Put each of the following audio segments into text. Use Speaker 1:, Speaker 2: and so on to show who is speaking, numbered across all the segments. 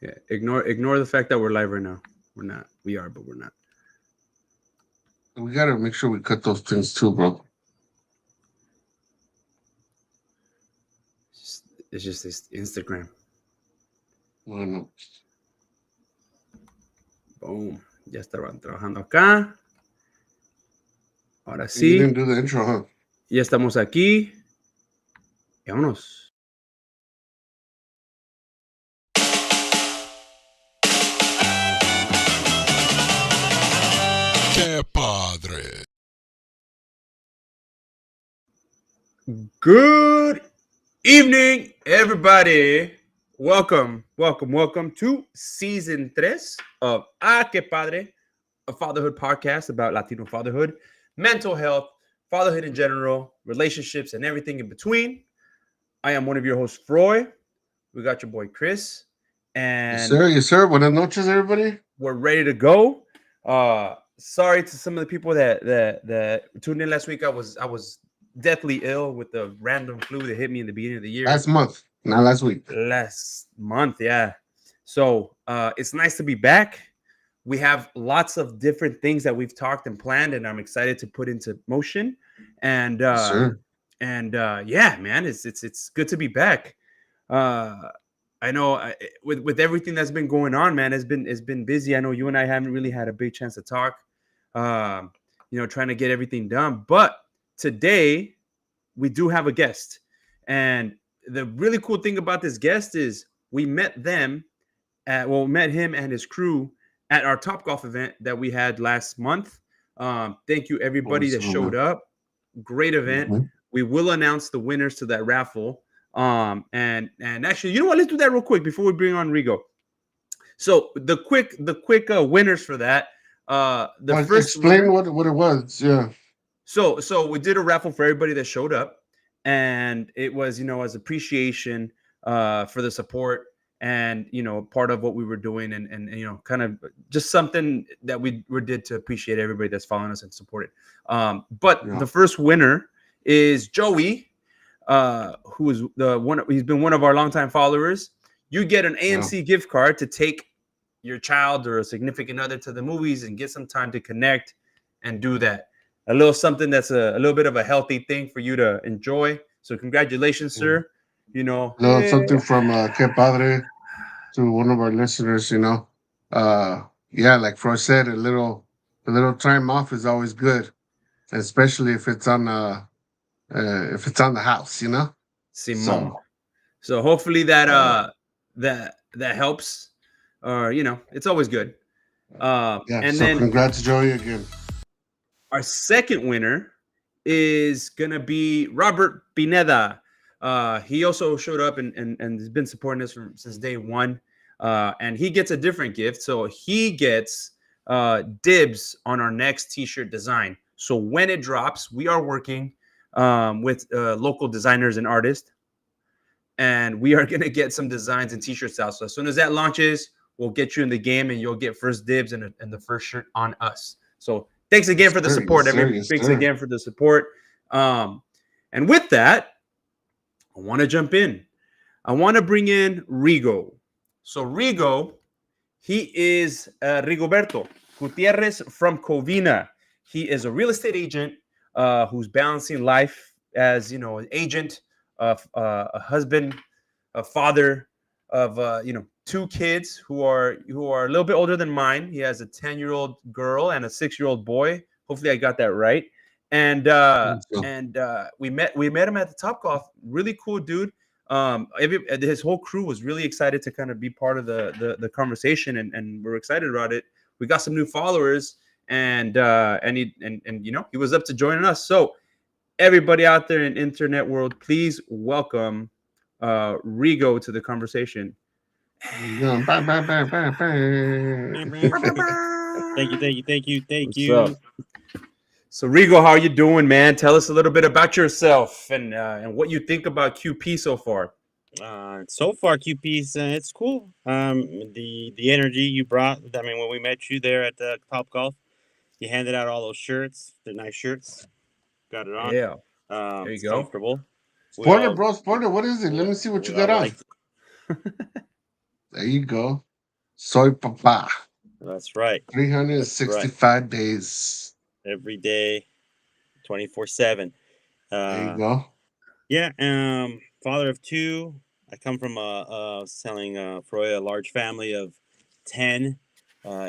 Speaker 1: Yeah, ignore the fact that we're live right now. We're not. We are, but we're not.
Speaker 2: We gotta make sure we cut those things too, bro.
Speaker 1: It's just this Instagram.
Speaker 2: Bueno,
Speaker 1: Boom. Ya estaban trabajando acá. Ahora
Speaker 2: you didn't
Speaker 1: sí.
Speaker 2: do the intro, huh?
Speaker 1: Ya estamos aquí. Y vámonos.
Speaker 3: Que Padre.
Speaker 1: Good evening, everybody. Welcome to season 3 of Que Padre, a fatherhood podcast about Latino fatherhood, mental health, fatherhood in general, relationships, and everything in between. I am one of your hosts, Froy. We got your boy Chris,
Speaker 2: Yes,
Speaker 1: and
Speaker 2: sir. Yes, sir. Buenas noches, everybody.
Speaker 1: we're ready to go. Sorry to some of the people that tuned in last week. I was deathly ill with the random flu that hit me in the beginning of the year
Speaker 2: Last month, not last week.
Speaker 1: last month. Yeah. So it's nice to be back. We have lots of different things that we've talked and planned, and I'm excited to put into motion. And
Speaker 2: Yes, sir.
Speaker 1: yeah, man, it's good to be back. Uh, I know with everything that's been going on, man, it's been busy. I know you and I haven't really had a big chance to talk. Um, trying to get everything done. But today we do have a guest, and the really cool thing about this guest is we met met him and his crew at our Top Golf event that we had last month. Thank you everybody that showed
Speaker 2: Awesome.
Speaker 1: up. Great event.
Speaker 2: Mhm.
Speaker 1: We will announce the winners to that raffle. And actually, you know what? Let's do that real quick before we bring on Rigo. So the quick winners for that. The
Speaker 2: Well,
Speaker 1: first
Speaker 2: explain
Speaker 1: winner.
Speaker 2: what it was. Yeah.
Speaker 1: So we did a raffle for everybody that showed up, and it was as appreciation for the support, and part of what we were doing, and kind of just something that we did to appreciate everybody that's following us and supported. But
Speaker 2: Yeah.
Speaker 1: the first winner is Joey, who is the one. He's been one of our longtime followers. You get an
Speaker 2: Yeah.
Speaker 1: AMC gift card to take your child or a significant other to the movies and get some time to connect and do that. A little something that's a little bit of a healthy thing for you to enjoy. So congratulations,
Speaker 2: Mm.
Speaker 1: sir. You know,
Speaker 2: No,
Speaker 1: hey,
Speaker 2: something from Que Padre to one of our listeners. Yeah, like Frost said, a little time off is always good, especially if it's on the house.
Speaker 1: Simon.
Speaker 2: So
Speaker 1: So hopefully that
Speaker 2: uh,
Speaker 1: that helps. Or it's always good.
Speaker 2: yeah.
Speaker 1: And
Speaker 2: So
Speaker 1: then
Speaker 2: congrats, Joey, again.
Speaker 1: our second winner is gonna be Robert Pineda. He also showed up and has been supporting us since day one. And he gets a different gift. So he gets dibs on our next t-shirt design. So when it drops, we are working with local designers and artists, and we are gonna get some designs and t-shirts out. So as soon as that launches, we'll get you in the game, and you'll get first dibs and the first shirt on us. So thanks again
Speaker 2: Yes,
Speaker 1: for the
Speaker 2: sir. Yes,
Speaker 1: support.
Speaker 2: sir. Yes,
Speaker 1: Thanks
Speaker 2: sir.
Speaker 1: again for the support. Um, and with that, I want to jump in. I want to bring in Rigo. So Rigo, he is Rigoberto Gutierrez from Covina. He is a real estate agent who's balancing life as an agent, a husband, a father of two kids who are a little bit older than mine. He has a 10-year-old girl and a 6-year-old boy. Hopefully, I got that right. And
Speaker 2: So,
Speaker 1: we met him at the Top Golf. Really cool dude. His whole crew was really excited to kind of be part of the conversation, and we're excited about it. We got some new followers, and he was up to joining us. So everybody out there in internet world, please welcome Rigo to the conversation.
Speaker 2: yeah, bye, bye, bye, bye, bye.
Speaker 4: Thank
Speaker 1: What's up?
Speaker 4: you.
Speaker 1: So Rigo, how are you doing, man? Tell us a little bit about yourself and what you think about QP so far.
Speaker 4: So far, QP's it's cool. The energy you brought. I mean, when we met you there at the Top Golf, you handed out all those shirts. They're nice shirts. Got it on.
Speaker 1: Yeah, there you
Speaker 4: It's
Speaker 1: go.
Speaker 4: comfortable. We
Speaker 2: Spoiler,
Speaker 4: all
Speaker 2: bro. Spoiler. What is it? Let me see what
Speaker 4: we
Speaker 2: you got
Speaker 4: all
Speaker 2: on.
Speaker 4: like.
Speaker 2: There you go. Soy Papa.
Speaker 4: That's right.
Speaker 2: 365 days.
Speaker 4: Every day, 24/7.
Speaker 2: There you
Speaker 4: Uh,
Speaker 2: go.
Speaker 4: yeah. Father of two. I come from selling for a large family of 10,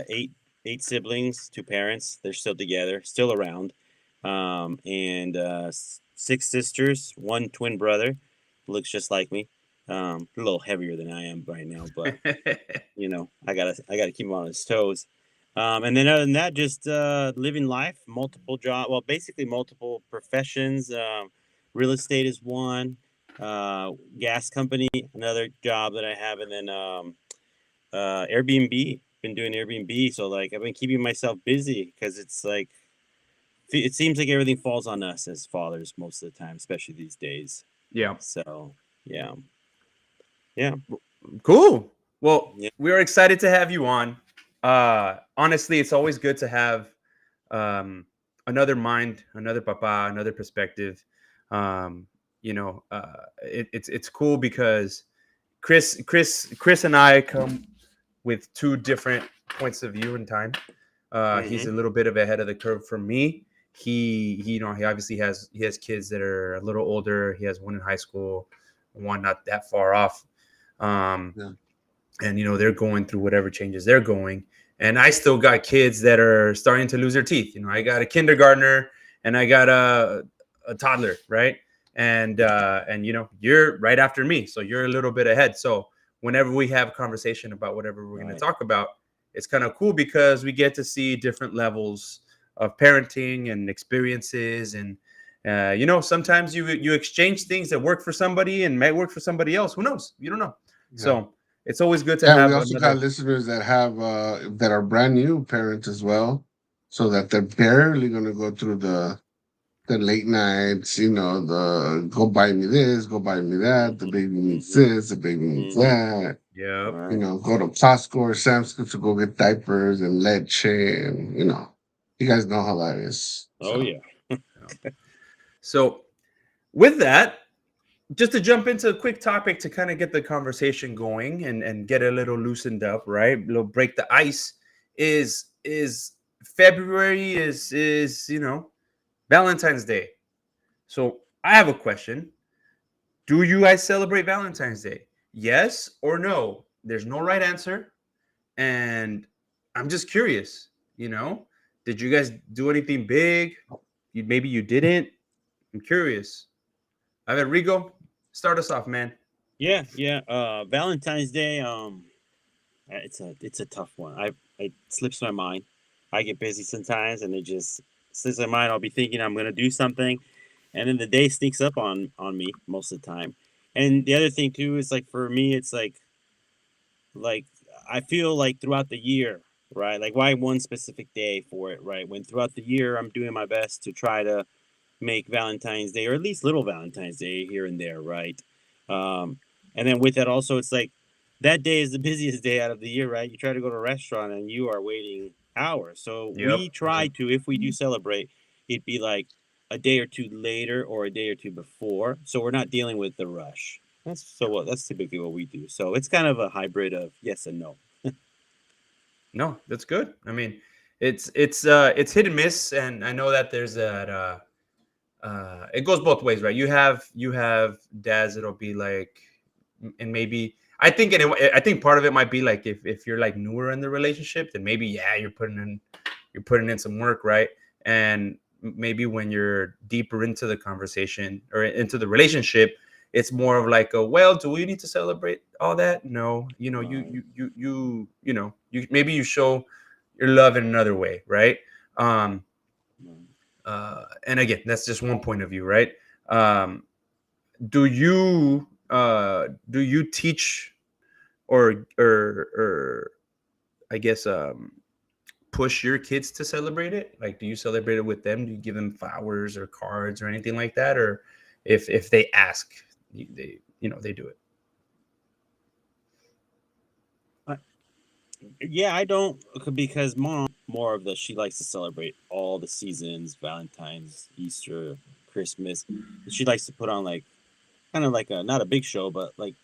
Speaker 4: eight siblings, two parents. They're still together, still around. And six sisters, one twin brother, looks just like me. A little heavier than I am right now, but I gotta keep him on his toes. And then other than that, just living life, multiple job, well, basically multiple professions. Real estate is one, gas company, another job that I have, and then Airbnb. Been doing Airbnb, so like I've been keeping myself busy because it's like it seems like everything falls on us as fathers most of the time, especially these days.
Speaker 1: Yeah.
Speaker 4: So yeah, yeah,
Speaker 1: Cool. Well,
Speaker 4: yeah.
Speaker 1: we're excited to have you on. Honestly, it's always good to have another mind, another papa, another perspective. Um, it's cool because Chris and I come with two different points of view in time. He's a little bit of ahead of the curve from me. He obviously he has kids that are a little older. He has one in high school, one not that far off.
Speaker 2: Yeah.
Speaker 1: And they're going through whatever changes they're going. And I still got kids that are starting to lose their teeth. I got a kindergartner and I got a toddler, right? And you're right after me, so you're a little bit ahead. So whenever we have a conversation about whatever we're going to talk about, it's kind of cool because we get to see different levels of parenting and experiences. And sometimes you exchange things that work for somebody and might work for somebody else. Who knows? You don't know.
Speaker 2: Yeah.
Speaker 1: So it's always good to
Speaker 2: Yeah,
Speaker 1: have
Speaker 2: we also got listeners that have that are brand new parents as well, so that they're barely gonna go through the late nights, the go buy me this, go buy me that, the baby needs this, the baby needs that.
Speaker 1: Yeah.
Speaker 2: Go to Costco or Sam's Club to go get diapers and leche, and you guys know how that is.
Speaker 4: Oh yeah.
Speaker 1: So with that, just to jump into a quick topic to kind of get the conversation going and get a little loosened up, right? A little break the ice is February is Valentine's Day. So I have a question. Do you guys celebrate Valentine's Day? Yes or no? There's no right answer. And I'm just curious, did you guys do anything big? Maybe you didn't. I'm curious. I bet Rigo, start us off, man.
Speaker 4: Yeah. Valentine's Day. It's a tough one. It slips my mind. I get busy sometimes, and it just slips my mind. I'll be thinking I'm gonna do something, and then the day sneaks up on me most of the time. And the other thing too is like for me, it's like I feel like throughout the year, right? Like why one specific day for it, right? When throughout the year I'm doing my best to try to make Valentine's Day or at least little Valentine's Day here and there, right? And then with that also, it's like that day is the busiest day out of the year, right? You try to go to a restaurant and you are waiting hours. So we try to, if we do celebrate, it'd be like a day or two later or a day or two before. So we're not dealing with the rush. That's typically what we do. So it's kind of a hybrid of yes and no.
Speaker 1: No, that's good. I mean, it's hit and miss, and I know that there's that it goes both ways, right? You have dads that'll be like, and maybe I think part of it might be like if you're like newer in the relationship, then maybe you're putting in some work, right? And maybe when you're deeper into the conversation or into the relationship, it's more of like do we need to celebrate all that? No, you maybe you show your love in another way, right? And again, that's just one point of view, right? Do you teach or I guess push your kids to celebrate it? Like, do you celebrate it with them? Do you give them flowers or cards or anything like that? Or if they ask, they do it?
Speaker 4: Yeah, I don't because mom more of she likes to celebrate all the seasons, Valentine's, Easter, Christmas. She likes to put on like kind of like a not a big show, but like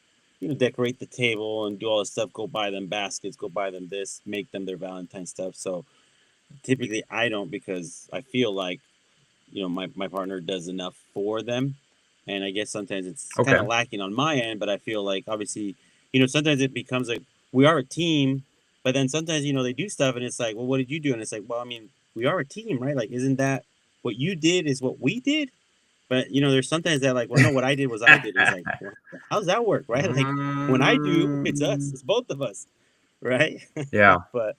Speaker 4: decorate the table and do all this stuff. Go buy them baskets. Go buy them this. Make them their Valentine stuff. So typically, I don't because I feel like my partner does enough for them, and I guess sometimes it's kind
Speaker 1: Okay.
Speaker 4: of lacking on my end. But I feel like obviously, sometimes it becomes like we are a team, but then sometimes they do stuff and it's like, well, what did you do? And it's like, well, I mean, we are a team, right? Like, isn't that what you did is what we did? But there's sometimes that like, well, no, what I did was I did. And it's like, well, how does that work, right? Like when I do, it's us, it's both of us, right?
Speaker 1: Yeah.
Speaker 4: But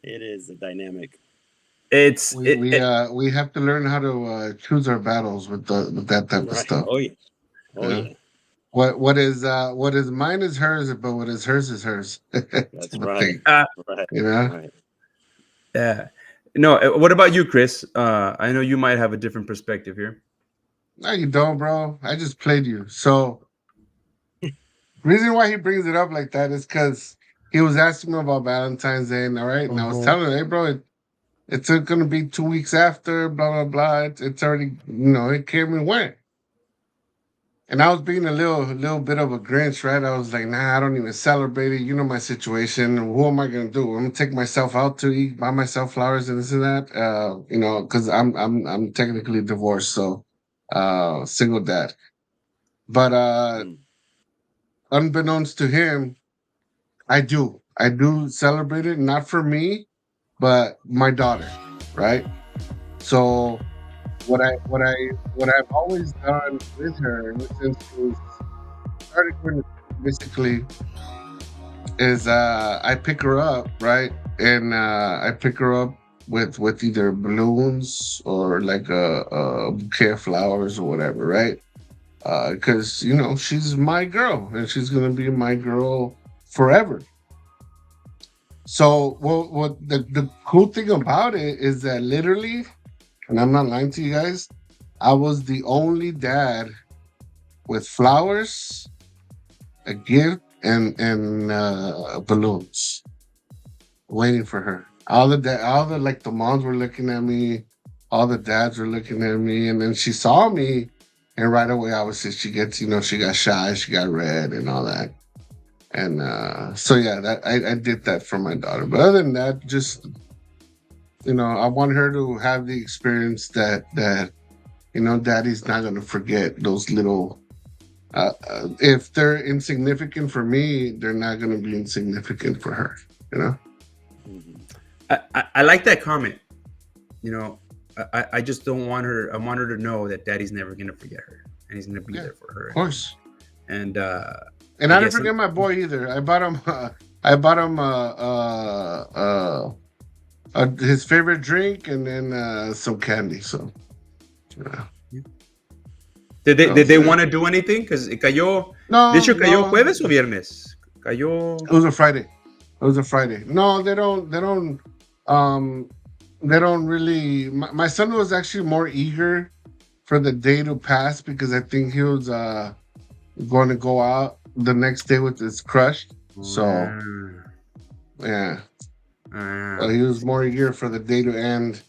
Speaker 4: it is a dynamic.
Speaker 1: It's
Speaker 2: We have to learn how to choose our battles with that type of
Speaker 4: Right.
Speaker 2: stuff.
Speaker 4: Oh yeah. Oh
Speaker 2: Yeah.
Speaker 4: yeah.
Speaker 2: What is mine is hers, but what is hers is hers.
Speaker 4: That's
Speaker 2: the
Speaker 4: right.
Speaker 2: thing,
Speaker 4: Right.
Speaker 2: you know.
Speaker 4: Right.
Speaker 1: yeah. No, what about you, Chris? I know you might have a different perspective here.
Speaker 2: No, you don't, bro. I just played you. So reason why he brings it up like that is because he was asking me about Valentine's Day, and all right, and I was telling him, hey, bro, it's gonna be 2 weeks after, blah blah blah. It's already, it came and went. And I was being a little bit of a Grinch, right? I was like, nah, I don't even celebrate it. You know my situation. Who am I gonna do? I'm gonna take myself out to eat, buy myself flowers and this and that. Because I'm technically divorced, so single dad. But
Speaker 4: Mm.
Speaker 2: unbeknownst to him, I do celebrate it, not for me, but my daughter, right? So what I've always done with her since she started going to basically is I pick her up, right? And I pick her up with either balloons or like a bouquet of flowers or whatever, right? Because she's my girl and she's gonna be my girl forever. So what the cool thing about it is that literally, and I'm not lying to you guys, I was the only dad with flowers, a gift, and balloons waiting for her. All the like the moms were looking at me, all the dads were looking at me, and then she saw me, and right away obviously she gets, she got shy, she got red and all that. And so yeah, that I did that for my daughter. But other than that, just I want her to have the experience that daddy's not gonna forget those little. If they're insignificant for me, they're not gonna be insignificant for her.
Speaker 4: Mhm.
Speaker 1: I like that comment. I just don't want her. I want her to know that Daddy's never gonna forget her, and he's gonna be there for her.
Speaker 2: Of course.
Speaker 1: And
Speaker 2: And I didn't forget my boy either. I bought him. I bought him his favorite drink and then some candy. So. Yeah.
Speaker 1: Did they want to do anything? Because cayó.
Speaker 2: No.
Speaker 1: De hecho, cayó
Speaker 2: no.
Speaker 1: jueves o viernes. Cayó.
Speaker 2: It was a Friday. No, they don't. They don't really. My son was actually more eager for the day to pass because I think he was going to go out the next day with his crush. So yeah, so he was more eager for the day to end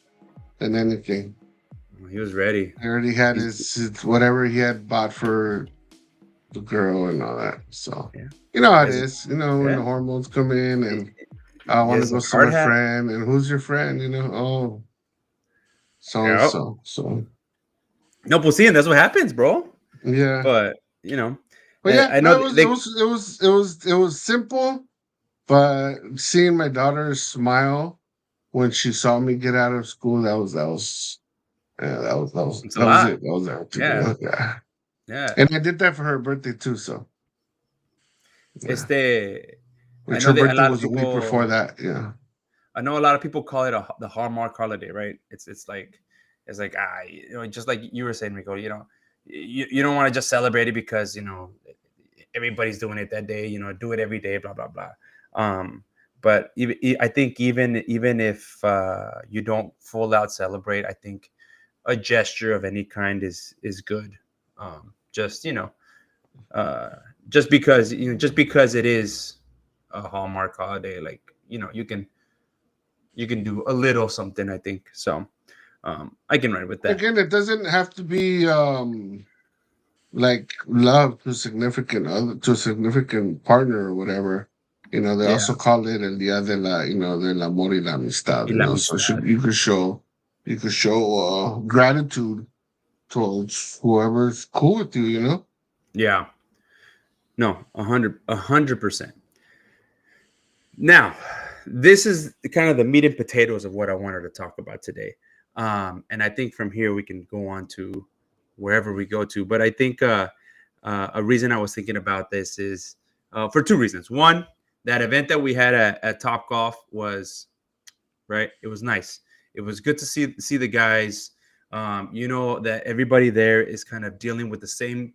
Speaker 2: than anything.
Speaker 1: He was ready.
Speaker 2: He already had his whatever he had bought for the girl and all that. So you know how it is. When the hormones come in and I want to go see my friend, and who's your friend? Oh, so.
Speaker 1: No, pues sí, and that's what happens, bro.
Speaker 2: Yeah.
Speaker 1: But
Speaker 2: yeah,
Speaker 1: I know
Speaker 2: it was simple, but seeing my daughter smile when she saw me get out of school, that was it. That was everything.
Speaker 1: Yeah.
Speaker 2: And I did that for her birthday too. So.
Speaker 1: Yeah.
Speaker 2: Which her birthday was a week before that. Yeah.
Speaker 1: I know a lot of people call it the Hallmark holiday, right? It's like just like you were saying, Rico. You don't want to just celebrate it because everybody's doing it that day. Do it every day, blah blah blah. But I think even if you don't full out celebrate, I think a gesture of any kind is good. Just because it is a Hallmark holiday, like you can do a little something, I think. So I can ride with that.
Speaker 2: Again, it doesn't have to be like love to significant other, to a significant partner or whatever. They
Speaker 1: Yeah.
Speaker 2: also call it el día de la, del amor y la amistad.
Speaker 1: Y la
Speaker 2: So
Speaker 1: amistad.
Speaker 2: you could show gratitude towards whoever's cool with you.
Speaker 1: Yeah. No, 100%. Now, this is kind of the meat and potatoes of what I wanted to talk about today. And I think from here we can go on to wherever we go to. But I think a reason I was thinking about this is for two reasons. One, that event that we had at Top Golf was right. It was nice. It was good to see the guys. That everybody there is kind of dealing with the same,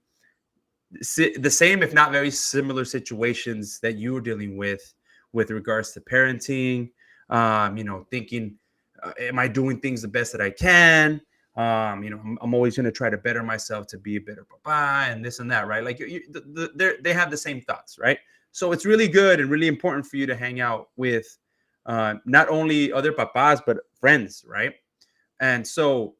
Speaker 1: if not very similar situations that you were dealing with regards to parenting. Thinking, am I doing things the best that I can? I'm always going to try to better myself to be a better papa and this and that, right? Like they have the same thoughts, right? So it's really good and really important for you to hang out with not only other papas but friends, right? And so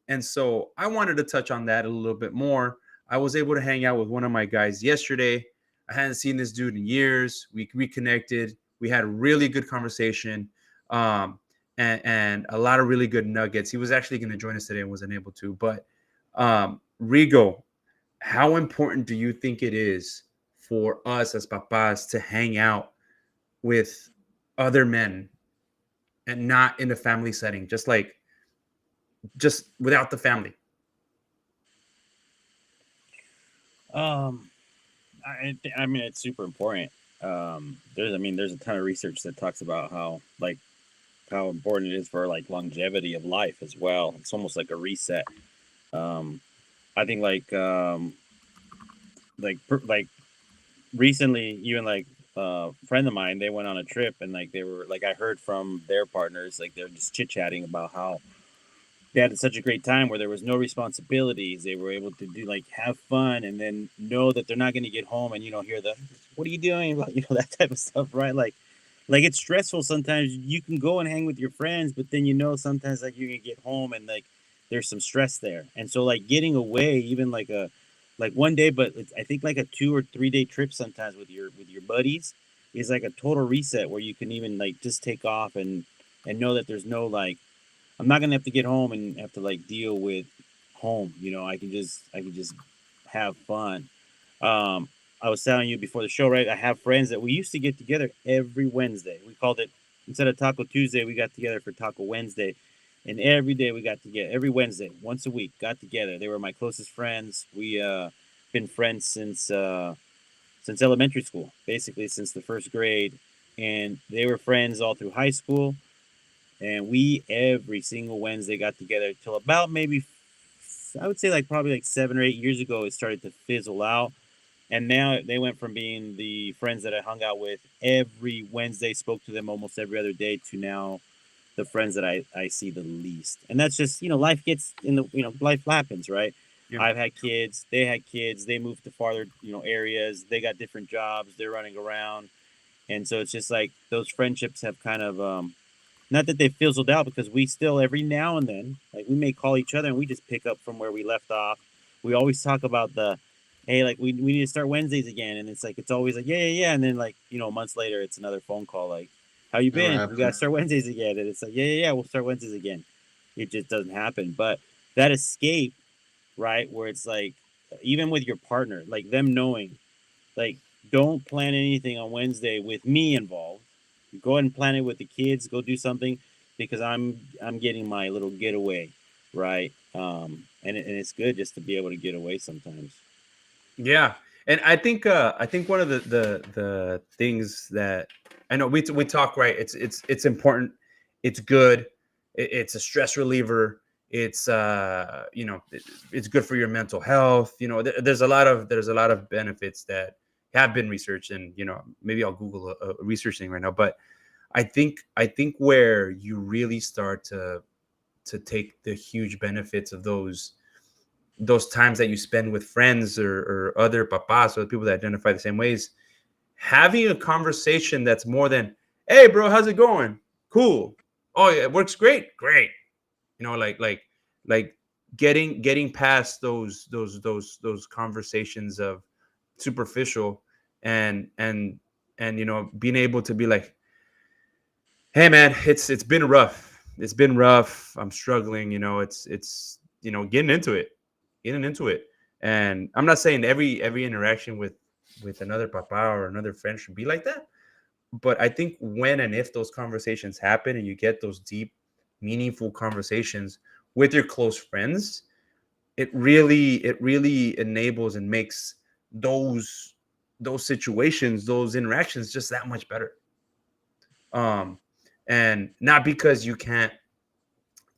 Speaker 1: I wanted to touch on that a little bit more. I was able to hang out with one of my guys yesterday. I hadn't seen this dude in years. We reconnected. We had a really good conversation, and a lot of really good nuggets. He was actually going to join us today and wasn't able to. But Rigo, how important do you think it is for us as papas to hang out with other men and not in a family setting, just without the family?
Speaker 4: Um, I mean, it's super important. There's a ton of research that talks about how important it is for like longevity of life as well. It's almost like a reset. Um, I think like recently, even like a friend of mine, they went on a trip and like they were like I heard from their partners, like they're just chit chatting about how they had such a great time where there was no responsibilities. They were able to do like have fun and then know that they're not going to get home and hear the what are you doing, like that type of stuff, right? Like it's stressful sometimes. You can go and hang with your friends, but then sometimes like you're gonna get home and like there's some stress there, and so like getting away, even like one day, but I think like a 2 or 3 day trip sometimes with your buddies is like a total reset where you can even like just take off and know that there's no like I'm not gonna have to get home and have to like deal with home. I can just have fun. Um, I was telling you before the show, right? I have friends that we used to get together every Wednesday. We called it instead of Taco Tuesday, we got together for Taco Wednesday, and every day we got together. Every Wednesday, once a week, got together. They were my closest friends. We been friends since elementary school, basically since the first grade, and they were friends all through high school. And we every single Wednesday got together till about maybe I would say like probably like 7 or 8 years ago it started to fizzle out. And now they went from being the friends that I hung out with every Wednesday, spoke to them almost every other day, to now the friends that I see the least. And that's just, life gets in the, life happens, right?
Speaker 1: Yeah.
Speaker 4: I've had kids, they had kids, they moved to farther, areas, they got different jobs, they're running around. And so it's just like those friendships have kind of, not that they fizzled out, because we still every now and then like we may call each other and we just pick up from where we left off. We always talk about hey, like we need to start Wednesdays again, and it's like it's always like yeah, and then like months later it's another phone call like how you
Speaker 2: Never
Speaker 4: been, we gotta
Speaker 2: happened.
Speaker 4: start Wednesdays again, and it's like yeah, we'll start Wednesdays again. It just doesn't happen. But that escape, right, where it's like even with your partner, like them knowing, like, don't plan anything on Wednesday with me involved. Go ahead and plan it with the kids. Go do something because I'm getting my little getaway, right? And it's good just to be able to get away sometimes.
Speaker 1: Yeah, and I think one of the things that I know we talk, right. It's important. It's good. It's a stress reliever. It's it's good for your mental health. There's a lot of benefits that have been researched, and maybe I'll Google a research thing right now. But I think where you really start to take the huge benefits of those times that you spend with friends or other papas or people that identify the same ways, having a conversation that's more than, hey bro, how's it going? Cool. Oh yeah, it works great. Great. Like getting past those conversations of superficial, and being able to be like, hey man, it's been rough. It's been rough. I'm struggling. It's getting into it. And I'm not saying every interaction with another papa or another friend should be like that. But I think when and if those conversations happen and you get those deep, meaningful conversations with your close friends, it really enables and makes those situations, those interactions just that much better. Um, and not because you can't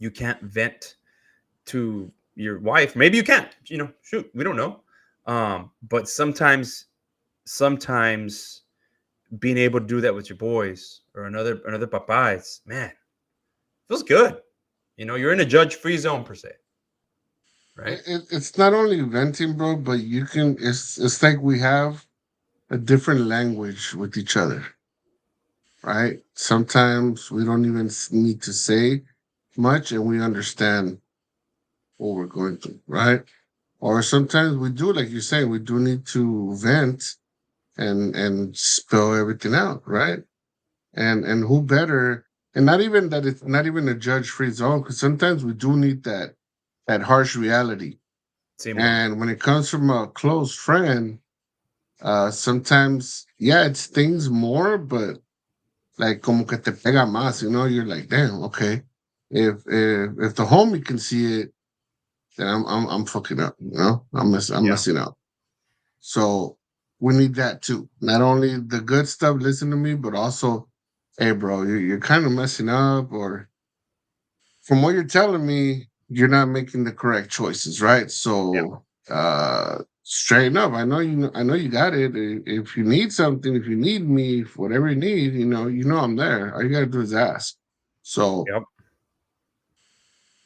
Speaker 1: vent to your wife. Maybe you can't. Shoot, we don't know. But sometimes being able to do that with your boys or another papa, it's, man, feels good. You're in a judge-free zone per se, right?
Speaker 2: It's not only venting, bro, but you can. It's like we have a different language with each other, right? Sometimes we don't even need to say much, and we understand what we're going through, right? Or sometimes we do, like you're saying, we do need to vent and spill everything out, right? And who better? And not even that, it's not even a judge-free zone, because sometimes we do need that harsh reality.
Speaker 1: Simon.
Speaker 2: And when it comes from a close friend, sometimes, yeah, it stings more, but like como que te pega más, you're like, damn, okay. If the homie can see it, then I'm fucking up, I'm
Speaker 1: Yeah.
Speaker 2: messing up. So we need that too. Not only the good stuff, listen to me, but also, hey, bro, you're kind of messing up, or from what you're telling me, you're not making the correct choices, right?
Speaker 1: Yeah.
Speaker 2: So, straighten up. I know you got it. If you need something, if you need me, whatever you need, I'm there. All you gotta do is ask. So
Speaker 1: Yep.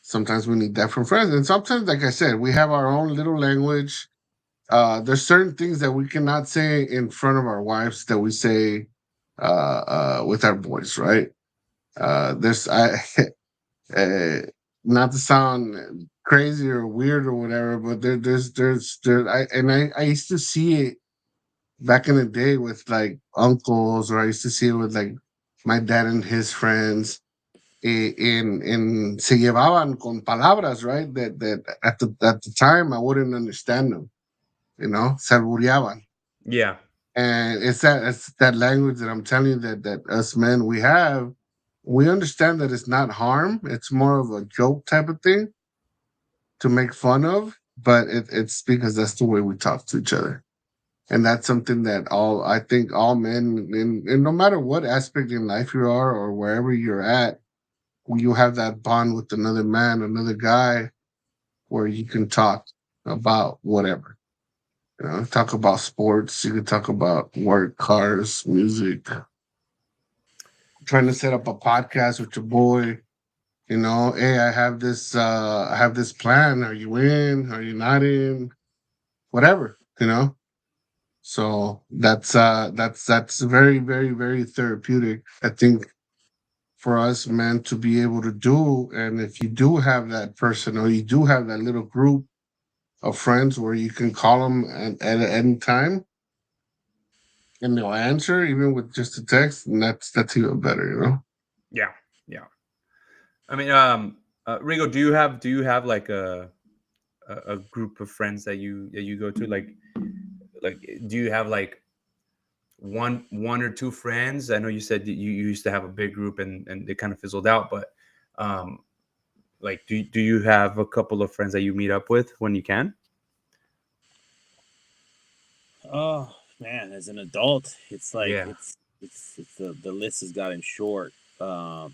Speaker 2: sometimes we need that from friends, and sometimes, like I said, we have our own little language. There's certain things that we cannot say in front of our wives that we say with our boys, right? There's I uh, not to sound crazy or weird or whatever, but I used to see it back in the day with like uncles, or I used to see it with like my dad and his friends. In se llevaban con palabras, right? That at the time I wouldn't understand them, se albureaban.
Speaker 1: Yeah.
Speaker 2: And it's that language that I'm telling you that us men we understand that it's not harm, it's more of a joke type of thing to make fun of, but it's because that's the way we talk to each other. And that's something that I think all men, in no matter what aspect in life you are or wherever you're at, you have that bond with another man, another guy, where you can talk about whatever. Talk about sports. You can talk about work, cars, music. Trying to set up a podcast with your boy. Hey, I have this plan. Are you in? Are you not in? Whatever. So that's very, very, very therapeutic, I think, for us men to be able to do. And if you do have that person, or you do have that little group of friends where you can call them at any time, and they'll answer even with just a text, and that's even better.
Speaker 1: Yeah. Yeah. I mean, Rigo, do you have like a group of friends that you go to, like do you have like one or two friends? I know you said that you used to have a big group and it kind of fizzled out, but um like do you have a couple of friends that you meet up with when you can?
Speaker 4: Oh man, as an adult, it's like
Speaker 1: Yeah.
Speaker 4: it's the list has gotten short. I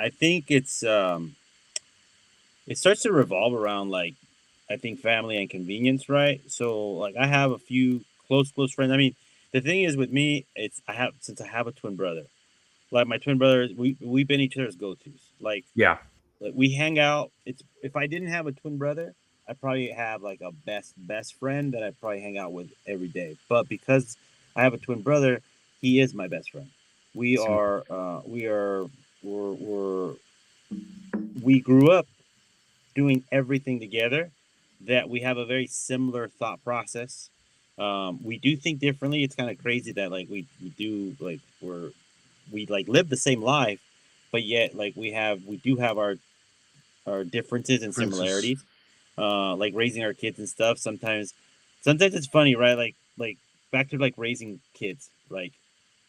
Speaker 4: think it starts to revolve around like I think family and convenience, right? So like I have a few close friends. I mean, the thing is with me, it's I have since I have a twin brother. Like my twin brother, we've been each other's go tos. Like we hang out. It's if I didn't have a twin brother, I probably have like a best friend that I probably hang out with every day. But because I have a twin brother, he is my best friend. We
Speaker 1: Sim-
Speaker 4: are we are we grew up doing everything together, that we have a very similar thought process. We do think differently. It's kind of crazy that like we do like we like live the same life, but yet like we do have our differences and
Speaker 2: Princess.
Speaker 4: similarities. Like raising our kids and stuff. Sometimes it's funny, right? Like back to like raising kids. Like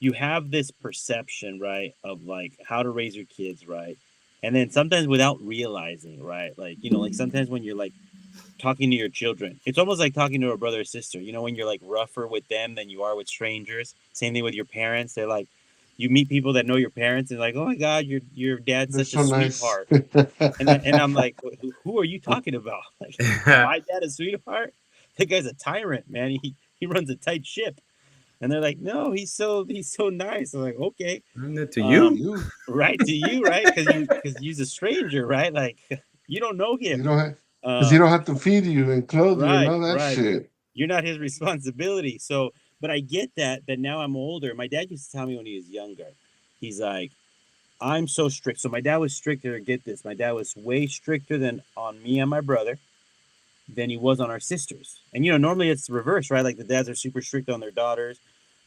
Speaker 4: you have this perception, right, of like how to raise your kids, right? And then sometimes without realizing, right? Like, like sometimes when you're like talking to your children, it's almost like talking to a brother or sister. When you're like rougher with them than you are with strangers. Same thing with your parents. They're like, you meet people that know your parents and like, oh my God, your dad's
Speaker 2: They're
Speaker 4: such a
Speaker 2: so nice.
Speaker 4: sweetheart. And I'm like, who are you talking about? Like, my dad a sweetheart? That guy's a tyrant, man. He runs a tight ship. And they're like, no, he's so nice. I'm like, okay,
Speaker 1: To you?
Speaker 2: You
Speaker 4: right to you, right? Because he's a stranger, right? Like, you don't know
Speaker 2: you
Speaker 4: him.
Speaker 2: don't have because
Speaker 4: Uh,
Speaker 2: you don't have to feed you and clothe you and
Speaker 4: right,
Speaker 2: all that
Speaker 4: right.
Speaker 2: shit.
Speaker 4: You're not his responsibility. So, but I get that now I'm older. My dad used to tell me when he was younger, he's like, I'm so strict. So my dad was stricter. Get this, my dad was way stricter than on me and my brother than he was on our sisters. And normally it's reverse, right? Like the dads are super strict on their daughters.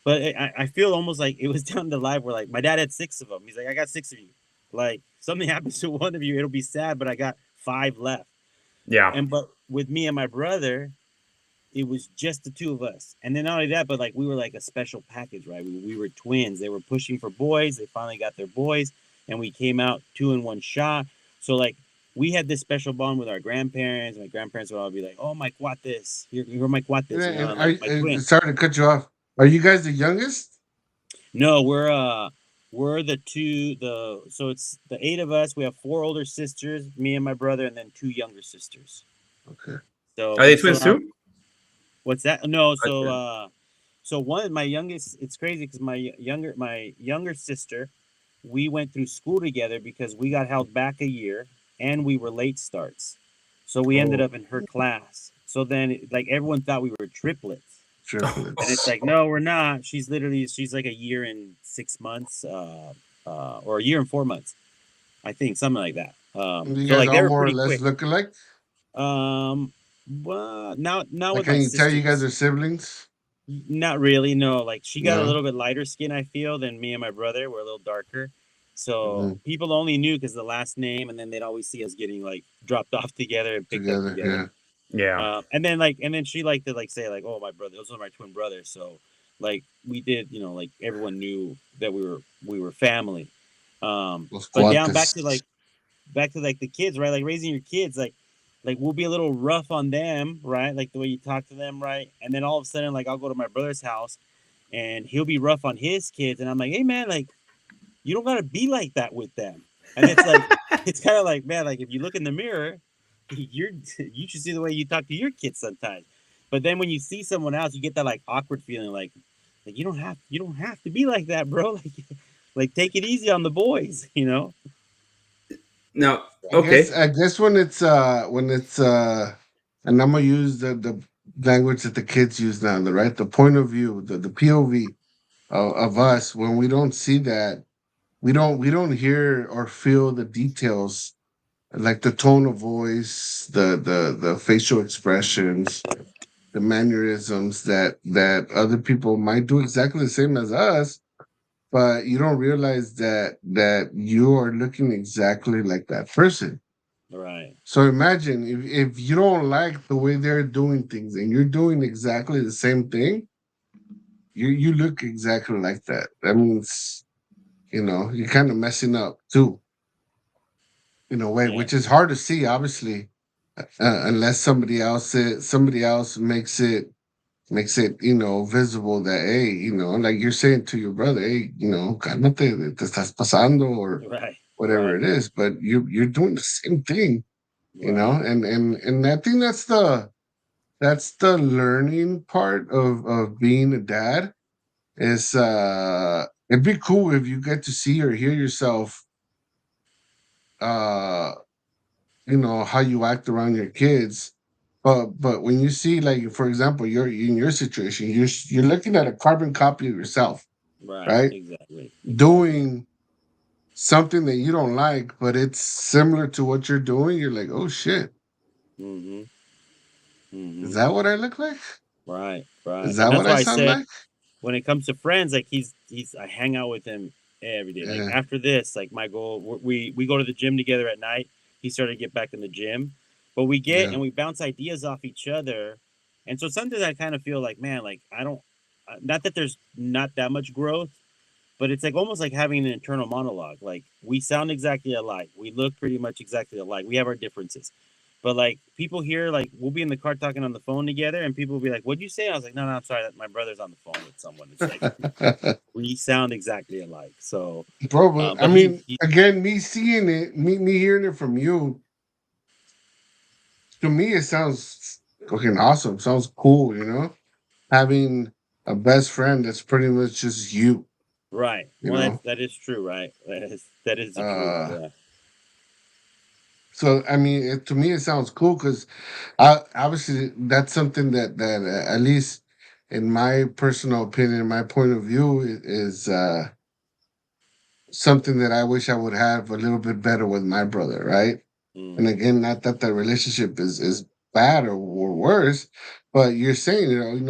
Speaker 4: But I feel almost like it was down the line where like my dad had 6 of them. He's like, I got 6 of you. Like something happens to one of you, it'll be sad, but I got 5 left.
Speaker 1: Yeah.
Speaker 4: But with me and my brother, it was just the 2 of us. And then not only that, but like we were like a special package, right? We were twins. They were pushing for boys. They finally got their boys, and we came out 2 in one shot. So like we had this special bond with our grandparents. My grandparents would all be like, "Oh, my cuates, you're my cuates,"
Speaker 2: And
Speaker 4: and like my twins.
Speaker 2: sorry to cut you off. Are you guys the youngest?
Speaker 4: No, we're the two so it's the 8 of us. We have 4 older sisters, me and my brother, and then 2 younger sisters.
Speaker 2: Okay.
Speaker 4: So,
Speaker 1: Are they
Speaker 4: but
Speaker 1: twins
Speaker 4: so
Speaker 1: too?
Speaker 4: what's that? No,
Speaker 1: Okay.
Speaker 4: so one my youngest. It's crazy because my younger sister, we went through school together because we got held back a year and we were late starts, so we ended
Speaker 2: Oh,
Speaker 4: up in her class. So then like everyone thought we were triplets, and it's
Speaker 2: triplets.
Speaker 4: like no, we're not. She's like a year and 6 months, or a year and 4 months, I think, something like that.
Speaker 2: You
Speaker 4: So
Speaker 2: guys
Speaker 4: like they
Speaker 2: all
Speaker 4: were
Speaker 2: more or
Speaker 4: pretty
Speaker 2: less
Speaker 4: quick.
Speaker 2: look alike?
Speaker 4: Well, now
Speaker 2: Like,
Speaker 4: with
Speaker 2: can
Speaker 4: my
Speaker 2: you tell you guys
Speaker 4: sisters,
Speaker 2: are siblings?
Speaker 4: not really. No, like she got a
Speaker 2: No.
Speaker 4: little bit lighter skin, I feel, than me and my brother. We're a little darker. So
Speaker 2: Hmm.
Speaker 4: people only knew because the last name, and then they'd always see us getting like dropped off together and picked up
Speaker 2: Together,
Speaker 4: together.
Speaker 2: yeah.
Speaker 1: Yeah.
Speaker 4: And then she liked to like say like, "Oh, my brother, those are my twin brothers." So like we did, like everyone knew that we were family.
Speaker 2: Los
Speaker 4: But down back
Speaker 2: cuates.
Speaker 4: to like the kids, right? Like raising your kids, like we'll be a little rough on them, right? Like the way you talk to them, right? And then all of a sudden, like I'll go to my brother's house and he'll be rough on his kids, and I'm like, hey man, like you don't gotta be like that with them. And it's like it's kind of like, man, like if you look in the mirror, you should see the way you talk to your kids sometimes. But then when you see someone else, you get that like awkward feeling, like you don't have to be like that, bro. Like take it easy on the boys.
Speaker 1: Now,
Speaker 2: I guess
Speaker 1: okay.
Speaker 2: I guess when it's and I'm gonna use the language that the kids use now, the point of view, the POV of us when we don't see that, we don't hear or feel the details like the tone of voice, the facial expressions, the mannerisms that other people might do exactly the same as us, but you don't realize that you are looking exactly like that person.
Speaker 4: Right.
Speaker 2: So imagine if you don't like the way they're doing things and you're doing exactly the same thing, you look exactly like that. That means you're kind of messing up too in a way,
Speaker 4: Yeah.
Speaker 2: which is hard to see, obviously, unless somebody else makes it visible that hey, like you're saying to your brother, hey, cálmate, te estás pasando or
Speaker 4: Right.
Speaker 2: whatever
Speaker 4: Right.
Speaker 2: it is, but you're doing the same thing,
Speaker 4: Right.
Speaker 2: and I think that's the learning part of being a dad is it'd be cool if you get to see or hear yourself uh how you act around your kids, but when you see, like, for example, you're in your situation, you're looking at a carbon copy of yourself,
Speaker 4: Right.
Speaker 2: right?
Speaker 4: Exactly. Exactly.
Speaker 2: Doing something that you don't like, but it's similar to what you're doing, you're like, oh shit,
Speaker 4: Mm-hmm.
Speaker 2: is
Speaker 4: Mm-hmm.
Speaker 2: that what I look like?
Speaker 4: Right. Right.
Speaker 2: Is
Speaker 4: And
Speaker 2: that
Speaker 4: that's
Speaker 2: what I
Speaker 4: why I
Speaker 2: sound
Speaker 4: said
Speaker 2: like?
Speaker 4: when it comes to friends, like he's I hang out with him every day. Like
Speaker 2: Yeah,
Speaker 4: after this, like my goal, we go to the gym together at night. He started to get back in the gym, but we get
Speaker 2: yeah.
Speaker 4: and we bounce ideas off each other, and so sometimes I kind of feel like, man, like I don't, not that there's not that much growth, but it's like almost like having an internal monologue. Like we sound exactly alike, we look pretty much exactly alike, we have our differences, but like people here, like we'll be in the car talking on the phone together, and people will be like, "What'd you say?" I was like, "No, no, I'm sorry, that my brother's on the phone with someone." It's like we sound exactly alike. So,
Speaker 2: Bro, but I
Speaker 4: but he,
Speaker 2: mean,
Speaker 4: he
Speaker 2: again, me seeing it, me hearing it from you, to me, it sounds fucking awesome. Sounds cool, you know? Having a best friend that's pretty much just you,
Speaker 4: right.
Speaker 2: you
Speaker 4: Well,
Speaker 2: know?
Speaker 4: that is true, right? That is the truth.
Speaker 2: Uh,
Speaker 4: Yeah.
Speaker 2: so I mean, to me, it sounds cool because I obviously that's something that at least in my personal opinion, my point of view is something that I wish I would have a little bit better with my brother, right? And
Speaker 4: Mm-hmm.
Speaker 2: again, not that the relationship is bad or worse, but you're saying,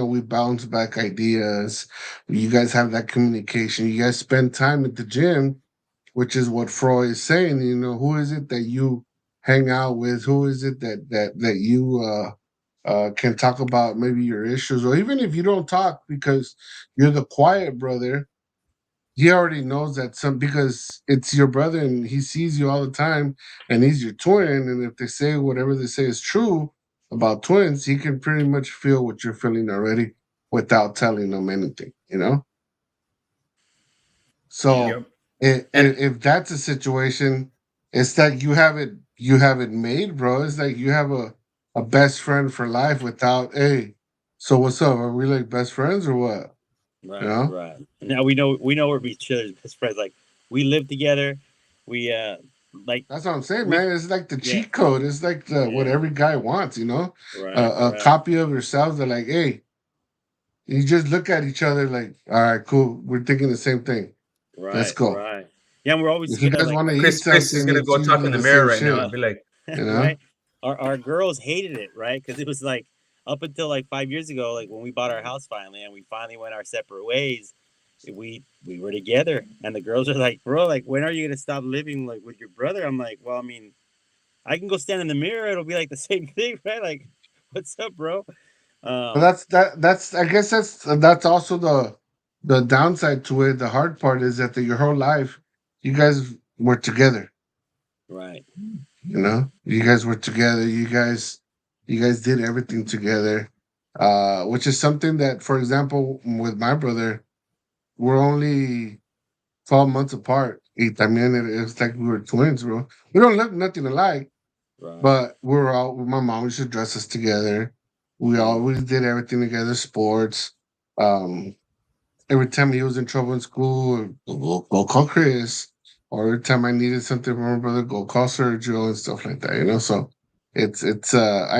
Speaker 2: we bounce back ideas. You guys have that communication. You guys spend time at the gym, which is what Freud is saying. Who is it that you hang out with? Who is it that you can talk about maybe your issues, or even if you don't talk because you're the quiet brother, he already knows that some because it's your brother and he sees you all the time and he's your twin, and if they say whatever they say is true about twins, he can pretty much feel what you're feeling already without telling them anything.
Speaker 4: Yep.
Speaker 2: So
Speaker 1: Yep. And
Speaker 2: if that's a situation, it's like you have it made, bro. It's like you have a best friend for life without, hey, so what's up, are we like best friends or what? you
Speaker 4: Right.
Speaker 2: know
Speaker 4: Right. Now we know we're each other's best friends. Like we live together. We like
Speaker 2: That's what I'm saying,
Speaker 4: we
Speaker 2: man. It's like the
Speaker 4: yeah
Speaker 2: cheat code. It's like what
Speaker 4: yeah
Speaker 2: every guy wants.
Speaker 4: right
Speaker 2: A
Speaker 4: right
Speaker 2: copy of yourselves. They're like, hey, you just look at each other like, all right, cool. We're thinking the same thing. Let's
Speaker 4: right
Speaker 2: go.
Speaker 4: right. Yeah, and we're always
Speaker 2: If you
Speaker 4: together.
Speaker 2: guys
Speaker 4: Like
Speaker 2: want to eat
Speaker 1: Chris is
Speaker 2: something,
Speaker 1: gonna
Speaker 2: it's
Speaker 1: go talk
Speaker 2: usually
Speaker 1: in the
Speaker 2: the
Speaker 1: mirror
Speaker 2: same
Speaker 1: right now
Speaker 2: shit.
Speaker 1: and be like,
Speaker 2: You know?
Speaker 4: right? Our girls hated it, right? Because it was like up until like 5 years ago, like when we bought our house finally, and we finally went our separate ways. We were together, and the girls are like, "Bro, like when are you gonna stop living like with your brother?" I'm like, "Well, I mean, I can go stand in the mirror; it'll be like the same thing, right? Like, what's up, bro?"
Speaker 2: But
Speaker 4: Um,
Speaker 2: that's I guess that's also the downside to it. The hard part is that your whole life, you guys were together.
Speaker 4: right,
Speaker 2: You guys were together. You guys did everything together, which is something that, for example, with my brother, we're only 12 months apart. Y también it's like we were twins, bro. We don't look nothing alike,
Speaker 4: right,
Speaker 2: but my mom used to dress us together. We
Speaker 4: mm,
Speaker 2: always did everything together, sports. Um, every time he was in trouble in school, go call Chris. Or every time I needed something from my brother, go call Sergio and stuff like that. So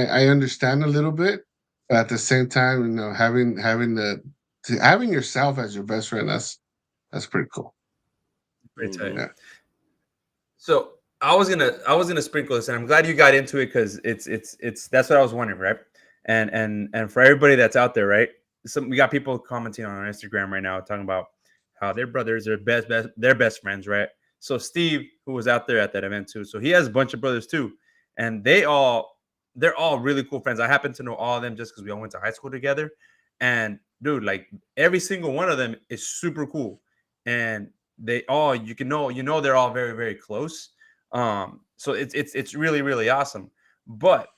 Speaker 2: I understand a little bit, but at the same time, having yourself as your best friend, that's pretty cool.
Speaker 1: pretty tight.
Speaker 4: mm-hmm,
Speaker 2: Yeah.
Speaker 1: So I was gonna sprinkle this, and I'm glad you got into it because it's that's what I was wondering, right? And for everybody that's out there, right? We got people commenting on our Instagram right now talking about how their brothers are their best friends, right? So Steve, who was out there at that event too, so he has a bunch of brothers too, and they're all really cool friends. I happen to know all of them just because we all went to high school together, and dude, like every single one of them is super cool, and they all they're all very very close. So it's really really awesome, but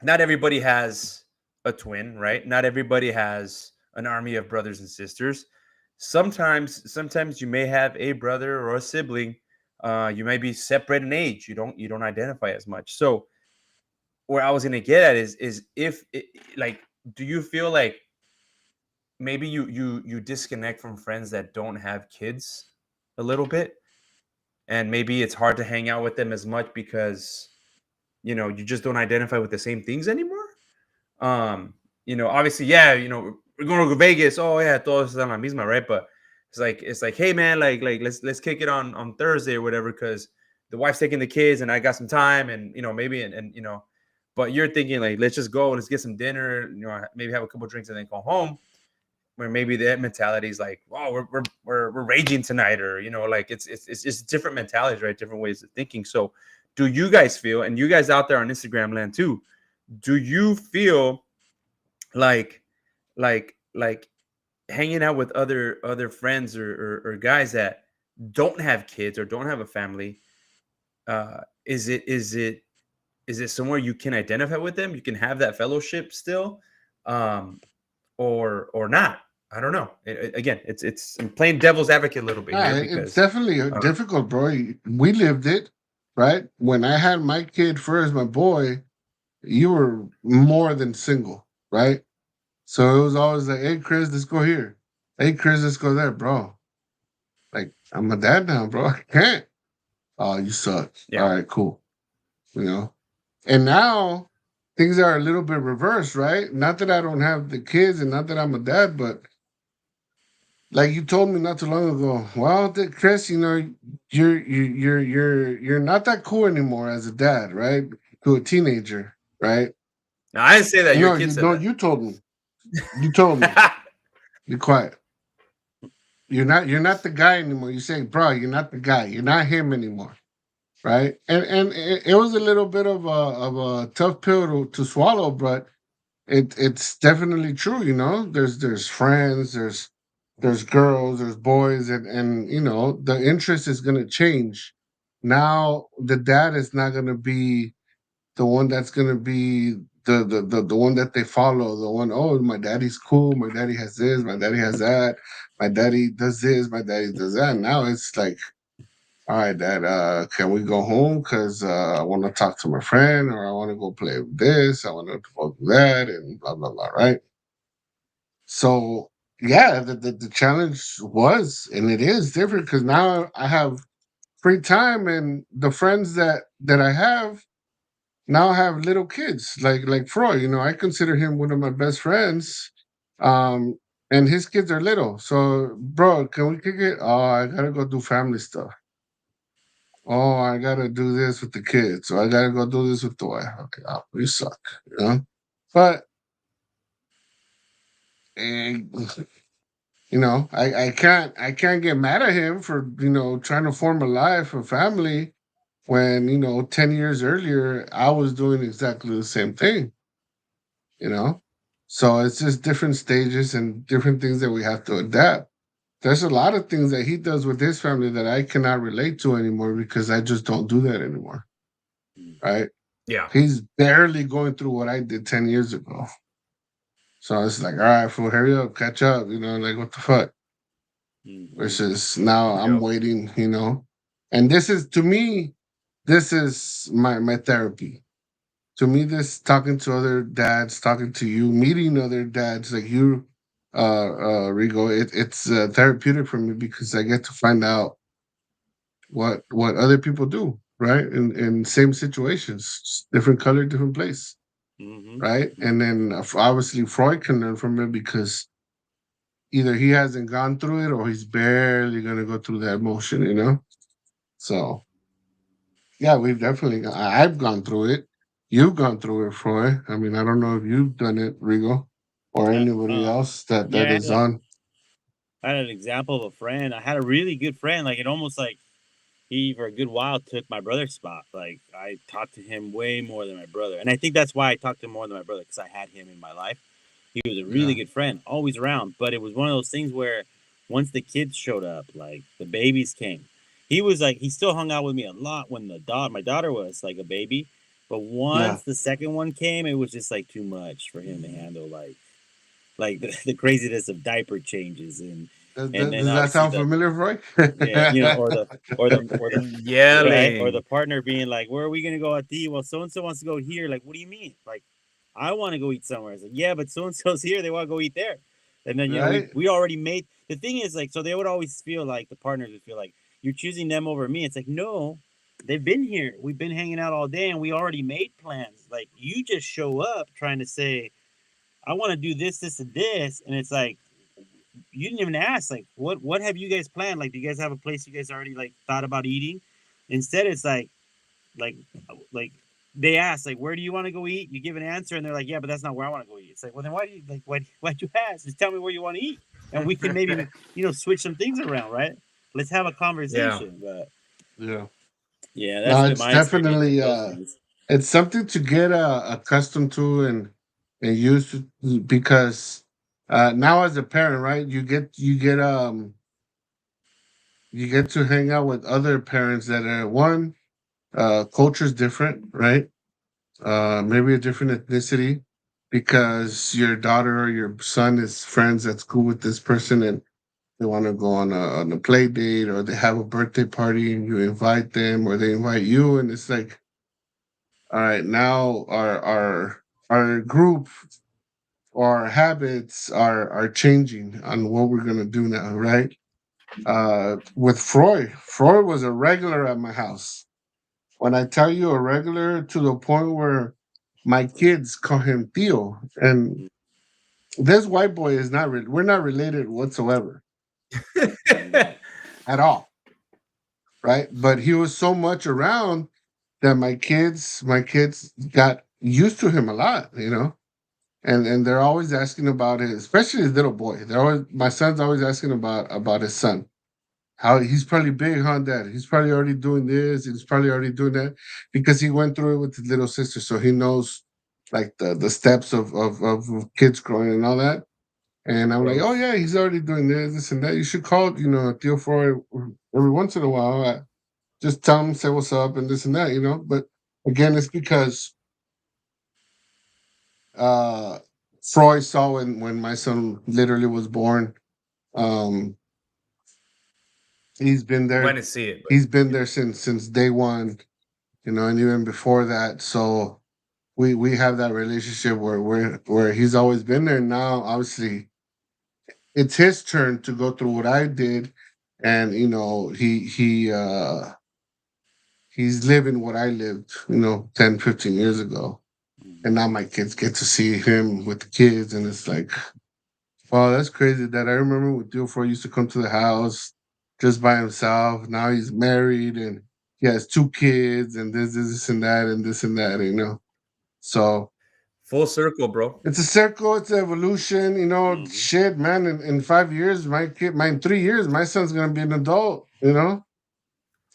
Speaker 1: not everybody has a twin, right? Not everybody has an army of brothers and sisters. Sometimes you may have a brother or a sibling. You may be separate in age. You don't identify as much. So where I was gonna get at is if it, like, do you feel like maybe you disconnect from friends that don't have kids a little bit, and maybe it's hard to hang out with them as much because you just don't identify with the same things anymore? Obviously, yeah, we're going to Vegas. Oh yeah, todos están la misma, right? But it's like, hey man, like let's kick it on Thursday or whatever, because the wife's taking the kids and I got some time, and maybe and but you're thinking like, let's just go, let's get some dinner, maybe have a couple drinks and then go home. Where maybe that mentality is like, wow, we're raging tonight, or like it's just different mentalities, right? Different ways of thinking. So, do you guys feel, and you guys out there on Instagram land too, do you feel like like hanging out with other friends or guys that don't have kids or don't have a family? Is it somewhere you can identify with them? You can have that fellowship still, um, or not? I don't know. Again, it's I'm playing devil's advocate a little bit here
Speaker 2: It's
Speaker 1: because
Speaker 2: definitely
Speaker 1: uh,
Speaker 2: difficult, bro. We lived it, right? When I had my kid first, my boy, you were more than single, right? So it was always like, hey, Chris, let's go here. Hey, Chris, let's go there, bro. Like, I'm a dad now, bro. I can't. Oh, you suck. All
Speaker 1: yeah,
Speaker 2: right, cool. You know? And now things are a little bit reversed, right? Not that I don't have the kids and not that I'm a dad, but like you told me not too long ago, well, Chris, you're not that cool anymore as a dad, right? To a teenager, right?
Speaker 1: no, I didn't say that. Your
Speaker 2: No,
Speaker 1: kid said
Speaker 2: you told me. You told me.
Speaker 1: that.
Speaker 2: Be quiet. You're not the guy anymore. You say, bro, you're not the guy. You're not him anymore. Right? And it was a little bit of a tough pill to swallow, but it's definitely true, There's friends, there's girls, there's boys, and the interest is gonna change. Now the dad is not gonna be the one that's gonna be the one that they follow, the one, oh, my daddy's cool, my daddy has this, my daddy has that, my daddy does this, my daddy does that. Now it's like, all right, dad, can we go home? Because I want to talk to my friend, or I want to go play with this, I want to go do that, and blah blah blah, right? So yeah, the challenge was, and it is different because now I have free time, and the friends that I have now have little kids, like Freud. I consider him one of my best friends, um, and his kids are little. So, bro, can we kick it? Oh, I gotta go do family stuff. Oh, I gotta do this with the kids. So I gotta go do this with the wife. Okay, oh, you suck, But eh, I can't get mad at him for trying to form a life, a family, when 10 years earlier I was doing exactly the same thing. You know, so it's just different stages and different things that we have to adapt. There's a lot of things that he does with his family that I cannot relate to anymore because I just don't do that anymore. Right?
Speaker 1: Yeah,
Speaker 2: He's barely going through what I did 10 years ago. So it's like, all right, fool, hurry up, catch up, like what the fuck?
Speaker 4: Mhm.
Speaker 2: Versus now I'm
Speaker 1: yep,
Speaker 2: waiting, And this is, to me, this is my therapy. To me, this talking to other dads, talking to you, meeting other dads like you, Rigo, it's therapeutic for me because I get to find out what other people do, right? In same situations, different color, different place,
Speaker 4: Mhm.
Speaker 2: right? And then obviously Freud can learn from it because either he hasn't gone through it or he's barely gonna go through that motion. So yeah, we've definitely. I've gone through it. You've gone through it, Freud. I mean, I don't know if you've done it, Rigo, or
Speaker 4: Uh,
Speaker 2: anybody
Speaker 4: uh,
Speaker 2: else that
Speaker 4: yeah,
Speaker 2: is on.
Speaker 4: I had an example of a friend. I had a really good friend. Like it almost like he for a good while took my brother's spot. Like I talked to him way more than my brother, and I think that's why I talked to him more than my brother because I had him in my life. He was a really
Speaker 2: Yeah,
Speaker 4: good friend, always around. But it was one of those things where once the kids showed up, like the babies came, he was like he still hung out with me a lot when my daughter was like a baby. But
Speaker 2: yeah.
Speaker 4: once the second one came, it was just like too much for him to handle. Like the craziness of diaper changes and then
Speaker 2: Does that
Speaker 4: obviously
Speaker 2: sound
Speaker 4: the
Speaker 2: familiar, Freud?
Speaker 4: yeah, or the right or the
Speaker 1: yelling.
Speaker 4: partner being like, where are we gonna go at the well so and so wants to go here, like what do you mean, like I want to go eat somewhere. It's like, yeah, but so and so's here, they want to go eat there. And then we
Speaker 2: Right?
Speaker 4: we already made the thing is like so they would always feel like the partners would feel like you're choosing them over me. It's like no, they've been here, we've been hanging out all day and we already made plans. Like you just show up trying to say I want to do this, this, and this, and it's like you didn't even ask, like, what have you guys planned? Like, do you guys have a place you guys already like thought about eating? Instead, it's like like they ask, like, where do you want to go eat? You give an answer, and they're like, yeah, but that's not where I want to go eat. It's like, well, then why do you like why'd you ask? Just tell me where you want to eat, and we can maybe switch some things around, right? Let's have a
Speaker 1: Yeah.
Speaker 4: conversation. But
Speaker 2: Yeah.
Speaker 4: yeah, that's
Speaker 2: No,
Speaker 4: been
Speaker 2: it's
Speaker 4: my experience with
Speaker 2: definitely
Speaker 4: those things.
Speaker 2: it's something to get accustomed to and used to, because now as a parent, right, you get to hang out with other parents that are one culture's different, right? Maybe a different ethnicity, because your daughter or your son is friends at school with this person, and they want to go on a play date, or they have a birthday party and you invite them, or they invite you, and it's like, all right, now our group, our habits are changing on what we're gonna do now, right? With Freud was a regular at my house. When I tell you a regular, to the point where my kids call him Theo, and this white boy is not. We're not related whatsoever at all, right? But he was so much around that my kids got used to him a lot, and they're always asking about it, especially his little boy. My son's always asking about his son. How he's probably big, huh, Dad? He's probably already doing this. He's probably already doing that, because he went through it with his little sister, so he knows like the steps of kids growing and all that. And I'm like, oh
Speaker 1: Growth.
Speaker 2: yeah, he's already doing this and that. You should call, Theo for every once in a while. Just tell him, say what's up, and this and that. But again, it's because uh Freud saw when my son literally was born. Um, he's been
Speaker 1: Went
Speaker 2: there.
Speaker 1: to see it, but
Speaker 2: He's been there since day one, and even before that. So we have that relationship where he's always been there. Now, obviously, it's his turn to go through what I did, and he's living what I lived, 10, 15 years ago. And now my kids get to see him with the kids, and it's like, wow, that's crazy. That I remember with Theo used to come to the house just by himself. Now he's married and he has two kids, and this and that, and this and that. So
Speaker 1: full circle, bro.
Speaker 2: it's a circle, it's an evolution,
Speaker 4: Mm-hmm.
Speaker 2: shit, man. In 5 years, in 3 years, my son's gonna be an adult.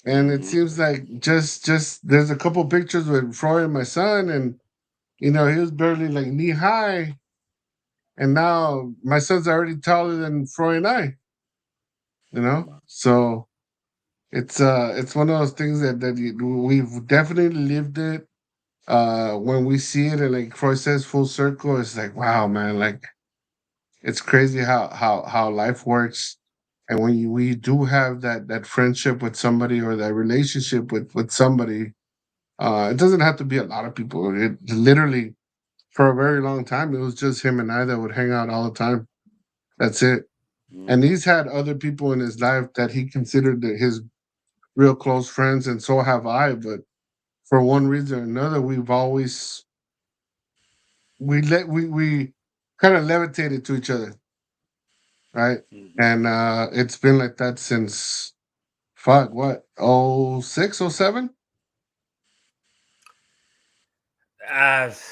Speaker 2: And it
Speaker 4: Mm-hmm.
Speaker 2: seems like just there's a couple pictures with Freud and my son, and he was barely like knee high, and now my son's already taller than Freud and I. So it's one of those things we've definitely lived it. When we see it, and like Freud says, full circle, it's like, wow, man, like it's crazy how life works. And when we do have that friendship with somebody, or that relationship with somebody, it doesn't have to be a lot of people. It literally, for a very long time, it was just him and I that would hang out all the time. That's it. And
Speaker 4: Mm-hmm.
Speaker 2: he's had other people in his life that he considered his real close friends, and so have I. But for one reason or another, we kind of levitated to each other, right?
Speaker 4: Mm-hmm.
Speaker 2: And it's been like that since, fuck, what, oh 06, oh 07,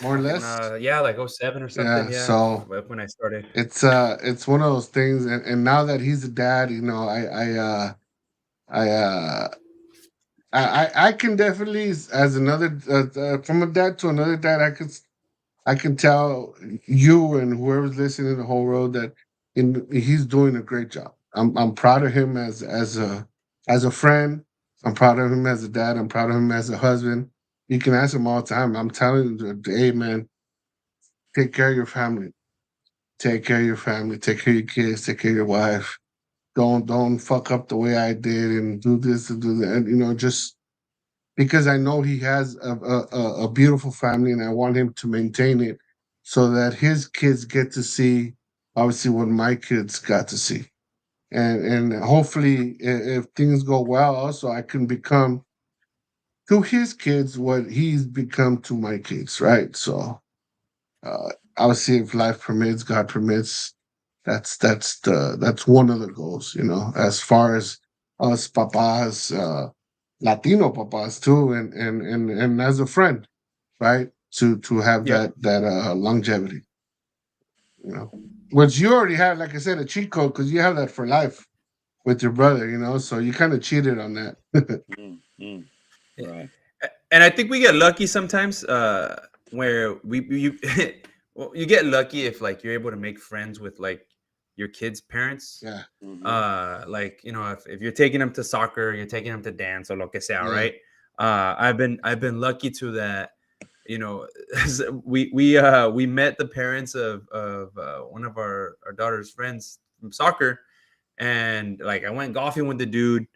Speaker 2: more or
Speaker 1: Fucking
Speaker 2: less.
Speaker 1: yeah, like '07 or something.
Speaker 2: Yeah.
Speaker 1: Yeah,
Speaker 2: So
Speaker 1: when I started.
Speaker 2: it's one of those things, and now that he's a dad, I uh I can definitely, as another, from a dad to another dad, I can tell you and whoever's listening to the whole world that he's doing a great job. I'm proud of him as a friend. I'm proud of him as a dad. I'm proud of him as a husband. You can ask him all the time. I'm telling him, hey man, take care of your family. Take care of your family. Take care of your kids. Take care of your wife. Don't fuck up the way I did, and do this and do that. And, just because I know he has a beautiful family, and I want him to maintain it, so that his kids get to see, obviously, what my kids got to see. And hopefully, if things go well, also I can become to his kids what he's become to my kids, right? So, uh, I'll see if life permits, God permits. that's one of the goals, as far as us papas, Latino papas too, and as a friend, right? To have
Speaker 1: Yeah.
Speaker 2: that longevity, which you already have, like I said, a cheat code because you have that for life with your brother, so you kind of cheated on that.
Speaker 4: Mm, mm, right.
Speaker 1: And I think we get lucky sometimes, where you well, you get lucky if like you're able to make friends with like your kids' parents.
Speaker 2: Yeah,
Speaker 4: Hmm.
Speaker 1: Like if you're taking them to soccer, you're taking them to dance or lo que sea,
Speaker 2: yeah,
Speaker 1: right? I've been lucky to that. You know, we met the parents of one of our daughter's friends from soccer, and like I went golfing with the dude.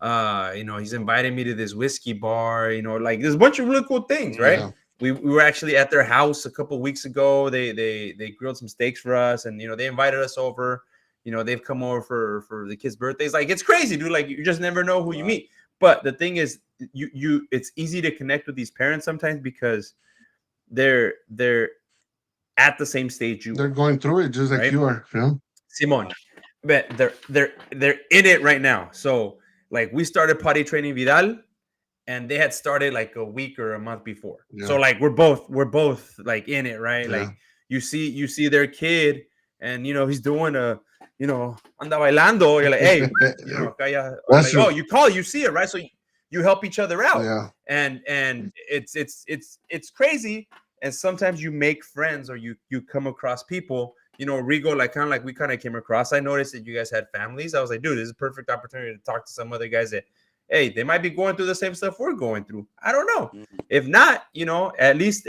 Speaker 1: He's invited me to this whiskey bar. Like there's a bunch of really cool things, right?
Speaker 2: yeah.
Speaker 1: We were actually at their house a couple weeks ago. They grilled some steaks for us, and they invited us over. They've come over for the kids' birthdays. Like it's crazy, dude. Like you just never know who you
Speaker 4: Right.
Speaker 1: meet. But the thing is, it's easy to connect with these parents sometimes because they're at the same stage you
Speaker 2: They're
Speaker 1: are,
Speaker 2: going through it just like
Speaker 1: right?
Speaker 2: you are.
Speaker 1: Simon, but they're in it right now. So like we started potty training Vidal, and they had started like a week or a month before. So
Speaker 2: Yeah,
Speaker 1: like we're both like in it, right?
Speaker 2: yeah.
Speaker 1: Like you see their kid, and he's doing anda bailando. You're like, hey, kaya, or
Speaker 2: That's
Speaker 1: like, oh,
Speaker 2: true.
Speaker 1: you see it, right? So you help each other out,
Speaker 2: Yeah,
Speaker 1: and it's crazy. And sometimes you make friends or you come across people. Rigo, like kind of like we kind of came across. I noticed that you guys had families. I was like, dude, this is a perfect opportunity to talk to some other guys that, hey, they might be going through the same stuff we're going through. I don't know.
Speaker 4: Mhm.
Speaker 1: If not, at least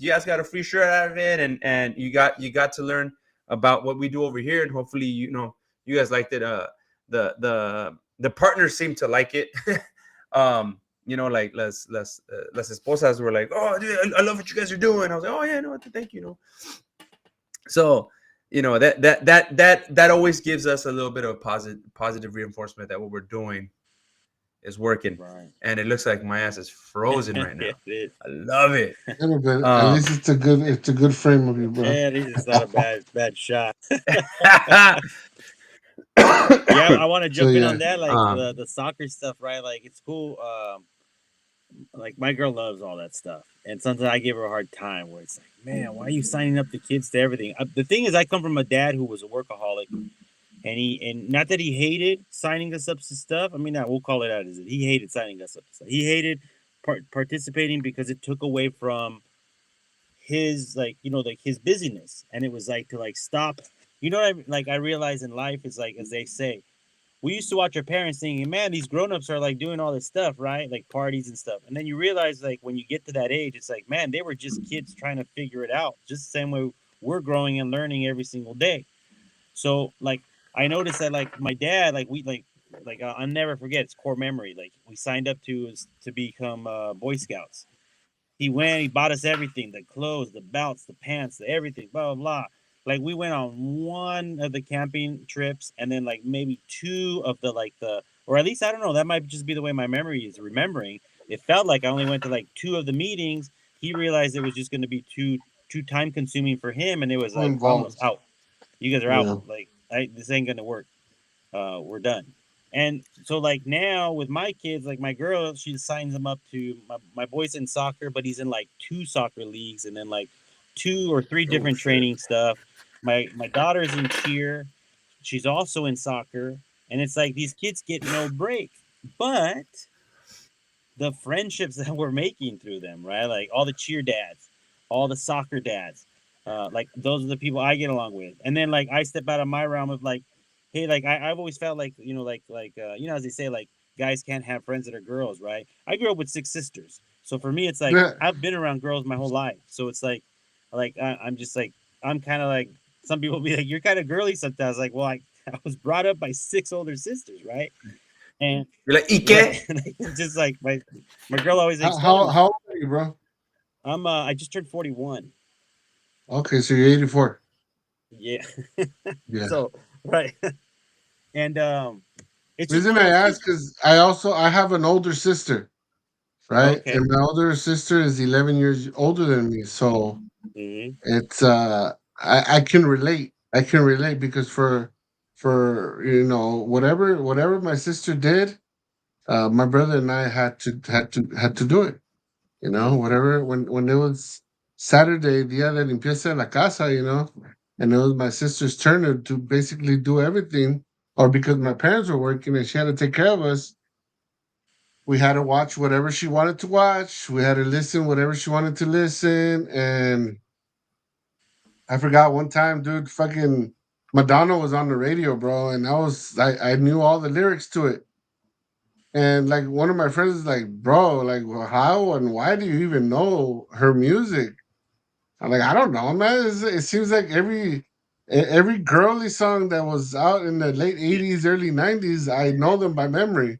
Speaker 1: you guys got a free shirt out of it, and you got to learn about what we do over here, and hopefully, you guys liked it. The partners seem to like it. Like las esposas were like, oh, dude, I love what you guys are doing. I was like, oh yeah, no, thank you. So that always gives us a little bit of positive reinforcement that what we're doing is working.
Speaker 4: Right.
Speaker 1: And it looks like my ass is frozen right
Speaker 4: Yeah,
Speaker 1: now.
Speaker 4: it
Speaker 1: I love it.
Speaker 2: a little bit. At
Speaker 1: Um,
Speaker 2: least it's a good frame of you,
Speaker 4: is.
Speaker 2: bro.
Speaker 4: Yeah, at least it's not a bad shot.
Speaker 1: yeah.
Speaker 4: Yeah, I want to
Speaker 2: So
Speaker 4: jump in on
Speaker 2: yeah,
Speaker 4: that, like the soccer stuff, right? Like it's cool. Like my girl loves all that stuff, and sometimes I give her a hard time where it's like, man, why are you signing up the kids to everything? The thing is, I come from a dad who was a workaholic, and not that he hated signing us up to stuff. I mean, we'll call it out as it. He hated signing us up to stuff. He hated participating because it took away from his like his busyness, and it was like to like stop. Like I realize in life is like as they say, we used to watch our parents thinking, man, these grown-ups are like doing all this stuff, right? Like parties and stuff. And then you realize like when you get to that age, it's like, man, they were just kids trying to figure it out. Just the same way we're growing and learning every single day. So like I noticed that like my dad, like we like I'll never forget, it's core memory. Like we signed up to become Boy Scouts. He went, he bought us everything, the clothes, the belts, the pants, the everything, blah, blah, blah. Like we went on one of the camping trips and then like maybe two of or at least I don't know, that might just be the way my memory is remembering. It felt like I only went to like two of the meetings. He realized it was just going to be too time consuming for him. And it was
Speaker 2: too
Speaker 4: like almost
Speaker 2: involved.
Speaker 4: out. You guys are out.
Speaker 2: Yeah,
Speaker 4: Like, this ain't going to work. We're done. And so like now with my kids, like my girl, she signs them up to my boy's in soccer, but he's in like two soccer leagues and then like two or three
Speaker 2: oh
Speaker 4: different
Speaker 2: shit.
Speaker 4: training stuff. My daughter's in cheer. She's also in soccer. And it's like these kids get no break. But the friendships that we're making through them, right? Like all the cheer dads, all the soccer dads, like those are the people I get along with. And then like I step out of my realm of like, hey, like I've always felt like as they say, like guys can't have friends that are girls, right? I grew up with six sisters, so for me it's like
Speaker 2: Yeah.
Speaker 4: I've been around girls my whole life, so it's like I'm just like I'm kind of like some people be like you're kind of girly sometimes. Like, well, I was brought up by six older sisters, right? And
Speaker 1: You're like,
Speaker 4: right,
Speaker 1: Ike?
Speaker 4: just like my girl always
Speaker 2: How,
Speaker 4: makes fun of
Speaker 2: how
Speaker 4: me.
Speaker 2: how old are you, bro?
Speaker 4: I just turned 41.
Speaker 2: Okay, so you're 84.
Speaker 4: Yeah.
Speaker 2: Yeah.
Speaker 4: So right. And it's just
Speaker 2: Reason
Speaker 4: one of
Speaker 2: I
Speaker 4: those things.
Speaker 2: ask is I have an older sister, right?
Speaker 4: Okay.
Speaker 2: And my older sister is 11 years older than me, so
Speaker 4: Hmm.
Speaker 2: it's I can relate, I can relate because for whatever my sister did, my brother and I had to do it. Whatever when it was Saturday, Dia de Limpieza de la Casa, and it was my sister's turn to basically do everything, or because my parents were working and she had to take care of us, we had to watch whatever she wanted to watch. We had to listen whatever she wanted to listen, and I forgot one time, dude, fucking Madonna was on the radio, bro, and I knew all the lyrics to it. And like one of my friends is like, bro, like well, how and why do you even know her music? I'm like, I don't know, man. It seems like every girly song that was out in the late '80s, early '90s, I know them by memory.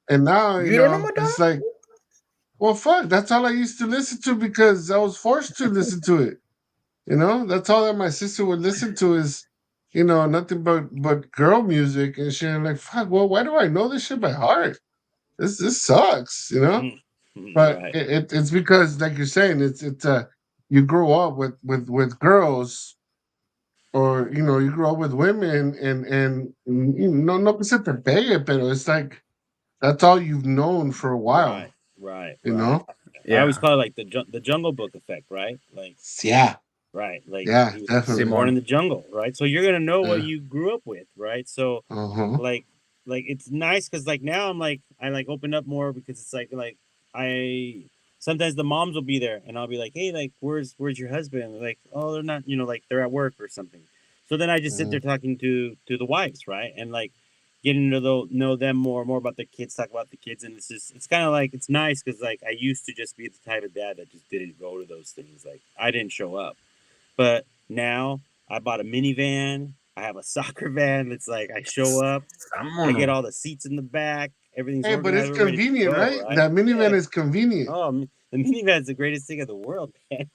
Speaker 2: And now,
Speaker 1: You don't know Madonna?
Speaker 2: it's like, well, fuck. That's all I used to listen to because I was forced to listen to it. That's all that my sister would listen to is, nothing but girl music and shit. I'm like, fuck. Well, why do I know this shit by heart? This sucks, But
Speaker 4: Right.
Speaker 2: it's because, like you're saying, it's you grow up with girls, or you grow up with women, and no que se te pegue, pero it's like that's all you've known for a
Speaker 4: Right.
Speaker 2: while,
Speaker 4: Right.
Speaker 2: you
Speaker 4: Right.
Speaker 2: know.
Speaker 4: I always
Speaker 1: Yeah.
Speaker 4: call it like the Jungle Book effect, right? Like
Speaker 2: Yeah,
Speaker 4: right, like
Speaker 2: yeah,
Speaker 4: he was
Speaker 2: definitely.
Speaker 4: born in
Speaker 1: Simon.
Speaker 4: the jungle, right? So you're gonna know what
Speaker 2: Yeah.
Speaker 4: you grew up with, right? So
Speaker 2: Uh-huh.
Speaker 4: like it's nice because like now I'm like I like open up more because it's like I sometimes the moms will be there and I'll be like, hey, like where's your husband? Like, oh, they're not, like they're at work or something. So then I just sit there talking to the wives, right? And like getting to know them more about the kids, talk about the kids, and it's kind of like it's nice because like I used to just be the type of dad that just didn't go to those things. Like I didn't show up, but now I bought a minivan. I have a soccer van. It's like I show up, I get
Speaker 1: Vámonos.
Speaker 4: all the seats in the back. Everything's
Speaker 2: Hey, but
Speaker 4: organized.
Speaker 2: it's
Speaker 4: We're ready to
Speaker 2: convenient,
Speaker 4: go,
Speaker 2: right?
Speaker 4: right?
Speaker 2: That minivan
Speaker 4: Yeah.
Speaker 2: is convenient.
Speaker 4: Oh, the minivan is the greatest thing in the world, man.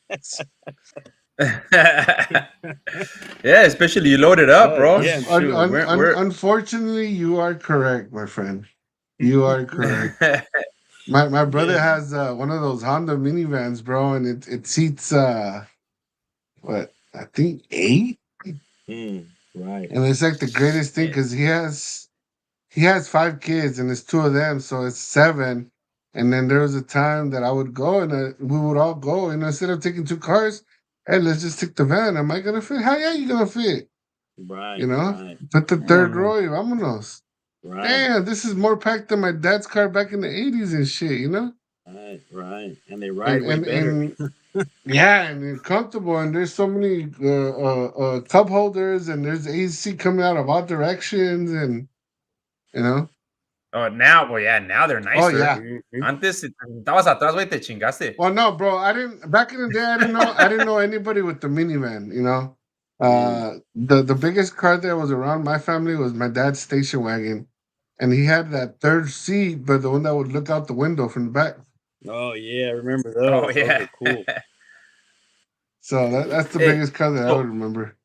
Speaker 1: Yeah, especially you load it up,
Speaker 4: Oh
Speaker 1: bro.
Speaker 4: yeah,
Speaker 1: Shoot, we're
Speaker 2: Unfortunately, you are correct, my friend. You are correct. My brother
Speaker 4: yeah.
Speaker 2: has one of those Honda minivans, bro, and it seats what I think 8,
Speaker 4: Right.
Speaker 2: and it's like the greatest thing
Speaker 4: Yeah.
Speaker 2: because he has 5 kids and it's two of them, so it's 7. And then there was a time that I would go and we would all go, and instead of taking 2 cars, hey, let's just take the van. Am I gonna fit? Hell yeah, you gonna fit. You
Speaker 4: Right.
Speaker 2: know,
Speaker 4: Right.
Speaker 2: put the third
Speaker 1: vámonos.
Speaker 2: row, y vámonos.
Speaker 4: Right.
Speaker 2: Damn, this is more packed than my dad's car back in the '80s and shit.
Speaker 4: Right. Right. And they
Speaker 2: And
Speaker 4: ride way
Speaker 2: and
Speaker 4: better.
Speaker 2: and yeah, and it's comfortable, and there's so many cup holders, and there's AC coming out of all directions, and you know.
Speaker 1: Oh, now, well, yeah, now they're
Speaker 2: Oh
Speaker 1: nicer.
Speaker 2: yeah.
Speaker 4: Mhm.
Speaker 1: Antes, si te estabas atrás, güey, te chingaste.
Speaker 2: Well, no, bro. I didn't back in the day. I didn't know anybody with the minivan. The biggest car that was around my family was my dad's station wagon, and he had that third seat, but the one that would look out the window from the back.
Speaker 4: Oh yeah, I remember
Speaker 1: Oh,
Speaker 4: those. Those
Speaker 1: yeah.
Speaker 4: were cool.
Speaker 2: So that's the
Speaker 1: Hey,
Speaker 2: biggest car that I would
Speaker 1: so
Speaker 2: remember.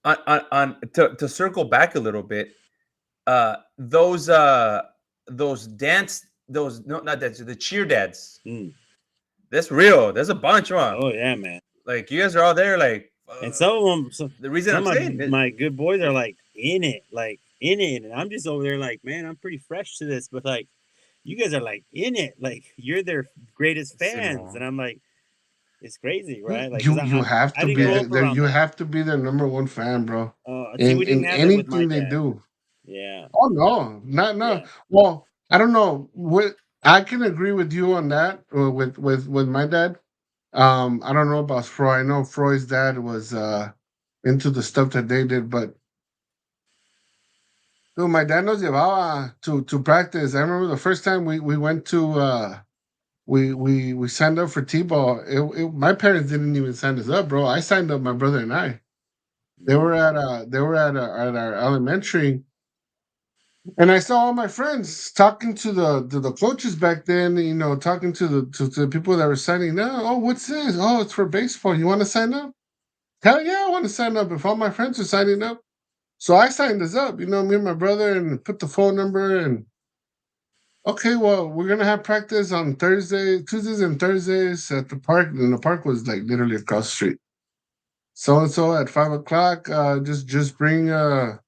Speaker 1: to circle back a little bit, those dance, those no, not dance, the cheer dads.
Speaker 4: Mm.
Speaker 1: That's real. There's a bunch, huh?
Speaker 4: Oh yeah, man.
Speaker 1: Like you guys are all there. Like
Speaker 4: And some of them,
Speaker 1: the reason I'm
Speaker 4: some of
Speaker 1: saying it,
Speaker 4: my good boys are like in it, and I'm just over there like, man, I'm pretty fresh to this, but like, you guys are like in it, like you're their greatest fans, and
Speaker 1: Simón.
Speaker 4: I'm like, it's crazy,
Speaker 2: You
Speaker 4: right? Like, cause
Speaker 2: you have
Speaker 4: I
Speaker 2: to
Speaker 4: didn't
Speaker 2: be
Speaker 4: grow
Speaker 1: Yeah.
Speaker 4: up
Speaker 2: there.
Speaker 4: around
Speaker 2: You
Speaker 4: that.
Speaker 2: have to be their number one fan, bro.
Speaker 4: See, we
Speaker 2: In
Speaker 4: didn't have that with my
Speaker 2: anything they
Speaker 4: dad.
Speaker 2: do.
Speaker 4: Yeah,
Speaker 2: Oh no, not no.
Speaker 4: yeah.
Speaker 2: Well, I don't know. I can agree with you on that. With my dad. I don't know about Froy. I know Froy's dad was into the stuff that they did, but dude, my dad nos llevaba to practice. I remember the first time we went to we signed up for T-ball. My parents didn't even sign us up, bro. I signed up, my brother and I. They were at our elementary, and I saw all my friends talking to the coaches back then. Talking to the people that were signing up. Oh, what's this? Oh, it's for baseball. You want to sign up? Hell yeah, I want to sign up. If all my friends are signing up, so I signed us up. Me and my brother, and put the phone number and. Okay, well, we're gonna have practice on Tuesdays and Thursdays at the park, and the park was like literally across the street. so and so at 5 o'clock. Just bring your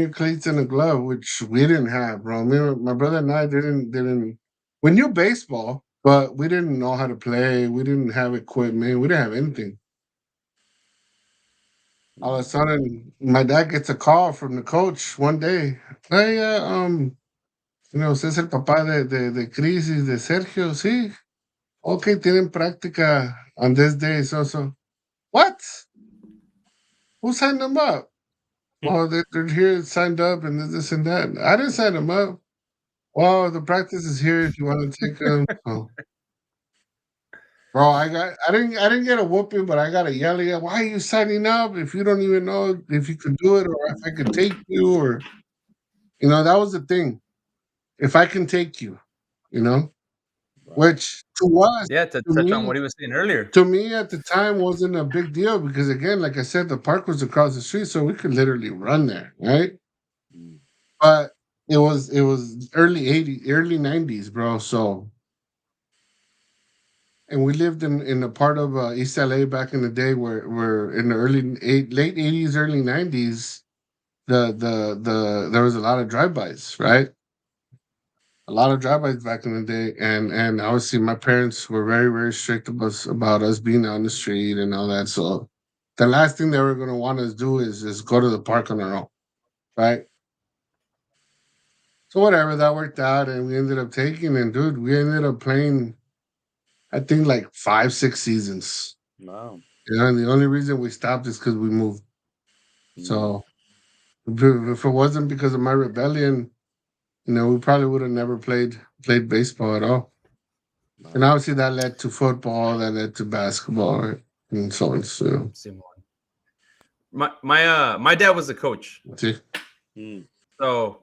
Speaker 2: cleats and a glove, which we didn't have, bro. My brother and I didn't. We knew baseball, but we didn't know how to play. We didn't have equipment. We didn't have anything. All of a sudden, my dad gets a call from the coach one day. Hey, usted es el papá de Chris y de Sergio, sí. Okay, tienen práctica on this day, so. What? Who signed them up? Well, they're here signed up and this and that. I didn't sign them up. Well, the practice is here if you want to take them. So, bro, I didn't get a whooping, but I got a yelling at. Why are you signing up if you don't even know if you could do it or if I could take you or that was the thing. If I can take you, you know, which to us,
Speaker 1: Yeah, to
Speaker 2: to
Speaker 1: touch on
Speaker 2: me,
Speaker 1: what he was saying earlier.
Speaker 2: to me at the time wasn't a big deal because again, like I said, the park was across the street, so we could literally run there, right? But it was early 80s, early 90s, bro. So and we lived in a part of East LA back in the day where in the late 80s, early 90s, there was a lot of drive-bys, right? A lot of drive-bys back in the day, and obviously my parents were very very strict about us being on the street and all that. So the last thing they were going to want us to do is go to the park on our own, right? So whatever, that worked out, and we ended up taking, and dude, we ended up playing, I think like 5 6 seasons.
Speaker 4: Wow.
Speaker 2: And the only reason we stopped is because we moved. So if it wasn't because of my rebellion, we probably would have never played baseball at all. And obviously that led to football, that led to basketball, right? And so on. So
Speaker 1: My dad was a coach.
Speaker 2: see,
Speaker 1: So,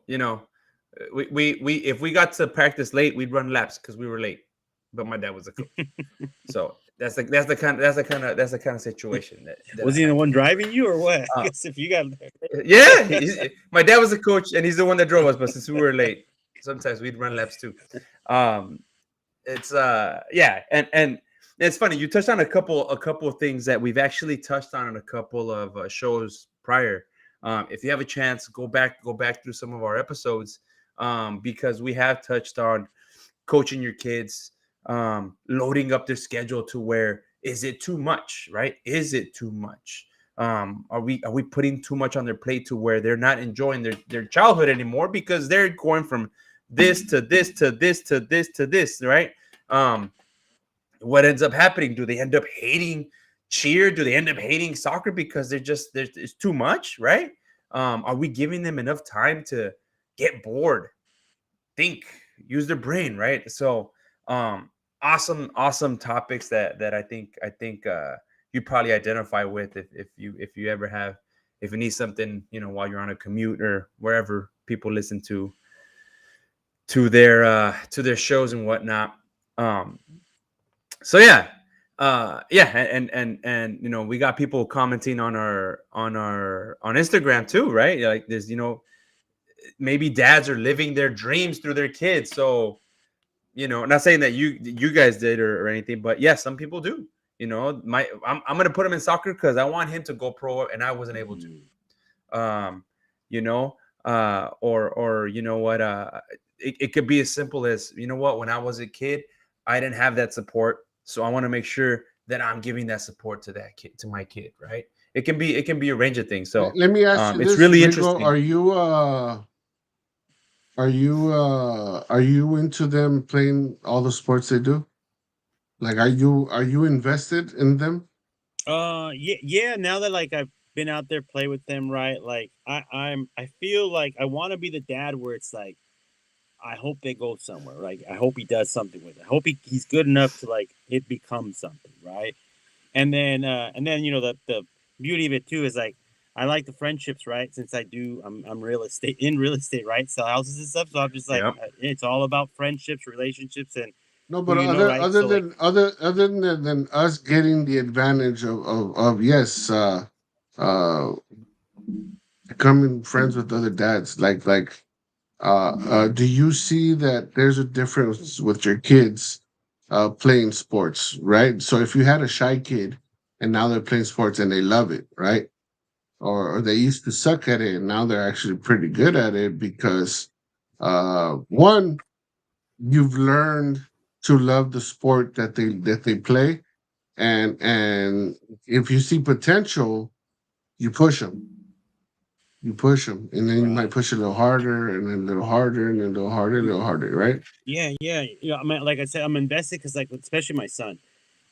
Speaker 1: we if we got to practice late, we'd run laps because we were late. But my dad was a coach. So that's the kind of situation that
Speaker 4: Was he the one driving you or what? I guess if you got
Speaker 1: yeah, my dad was a coach and he's the one that drove us, but since we were late, sometimes we'd run laps too. It's yeah, and it's funny, you touched on a couple of things that we've actually touched on in a couple of shows prior. If you have a chance, go back through some of our episodes, because we have touched on coaching your kids, loading up their schedule to where is it too much, right? Is it too much? Are we putting too much on their plate to where they're not enjoying their childhood anymore because they're going from this to this to this to this to this, right? What ends up happening? Do they end up hating cheer? Do they end up hating soccer because it's too much, right? Are we giving them enough time to get bored, think, use their brain, right? So awesome topics that I think you probably identify with if you ever have, if you need something, while you're on a commute or wherever people listen to their shows and whatnot. So yeah, and we got people commenting on Instagram too, right? Like there's maybe dads are living their dreams through their kids. So not saying that you guys did or anything, but yeah, some people do. I'm gonna put him in soccer because I want him to go pro and I wasn't able to. Or you know what? It could be as simple as, when I was a kid, I didn't have that support, so I want to make sure that I'm giving that support to that kid, to my kid, right? It can be a range of things. So
Speaker 2: let me ask you
Speaker 1: it's
Speaker 2: this,
Speaker 1: really
Speaker 2: Rigo,
Speaker 1: interesting.
Speaker 2: are you into them playing all the sports they do? Like, are you invested in them?
Speaker 4: yeah. Now that like I've been out there play with them, right? Like I feel like I want to be the dad where it's like I hope they go somewhere. Like I hope he does something with it. I hope he's good enough to like it becomes something, right? And then the beauty of it too is like I like the friendships, right? Since I'm real estate, right? Sell houses and stuff. So I'm just like it's all about friendships, relationships, and
Speaker 2: No, but
Speaker 4: right?
Speaker 2: other
Speaker 4: So
Speaker 2: than than us getting the advantage of yes, becoming friends with other dads, do you see that there's a difference with your kids playing sports, right? So if you had a shy kid and now they're playing sports and they love it, right? Or they used to suck at it and now they're actually pretty good at it because one, you've learned to love the sport that they play, and if you see potential, you push them. You push them, and then you might
Speaker 4: Right.
Speaker 2: push a little harder, and then a little harder, and then a little harder, a little harder, right?
Speaker 4: Yeah, yeah. I mean, like I said, I'm invested because, like, especially my son.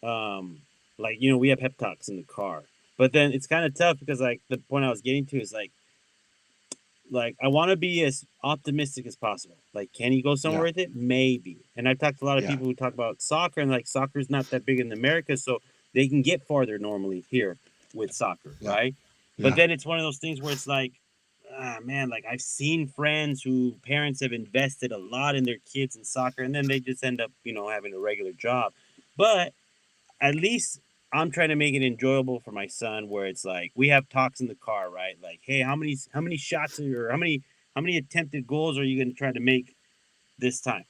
Speaker 4: Um, like we have pep talks in the car, but then it's kind of tough because, like, the point I was getting to is like I want to be as optimistic as possible. Like, can he go somewhere
Speaker 2: Yeah,
Speaker 4: with it? Maybe. And I've talked to a lot of
Speaker 2: yeah,
Speaker 4: people who talk about soccer, and like soccer's not that big in America, so they can get farther normally here with soccer,
Speaker 2: yeah,
Speaker 4: right? But
Speaker 2: yeah.
Speaker 4: then it's one of those things where it's like, ah, man, like I've seen friends who parents have invested a lot in their kids in soccer, and then they just end up, having a regular job. But at least I'm trying to make it enjoyable for my son where it's like we have talks in the car, right? Like, hey, how many shots or how many attempted goals are you gonna try to make this time?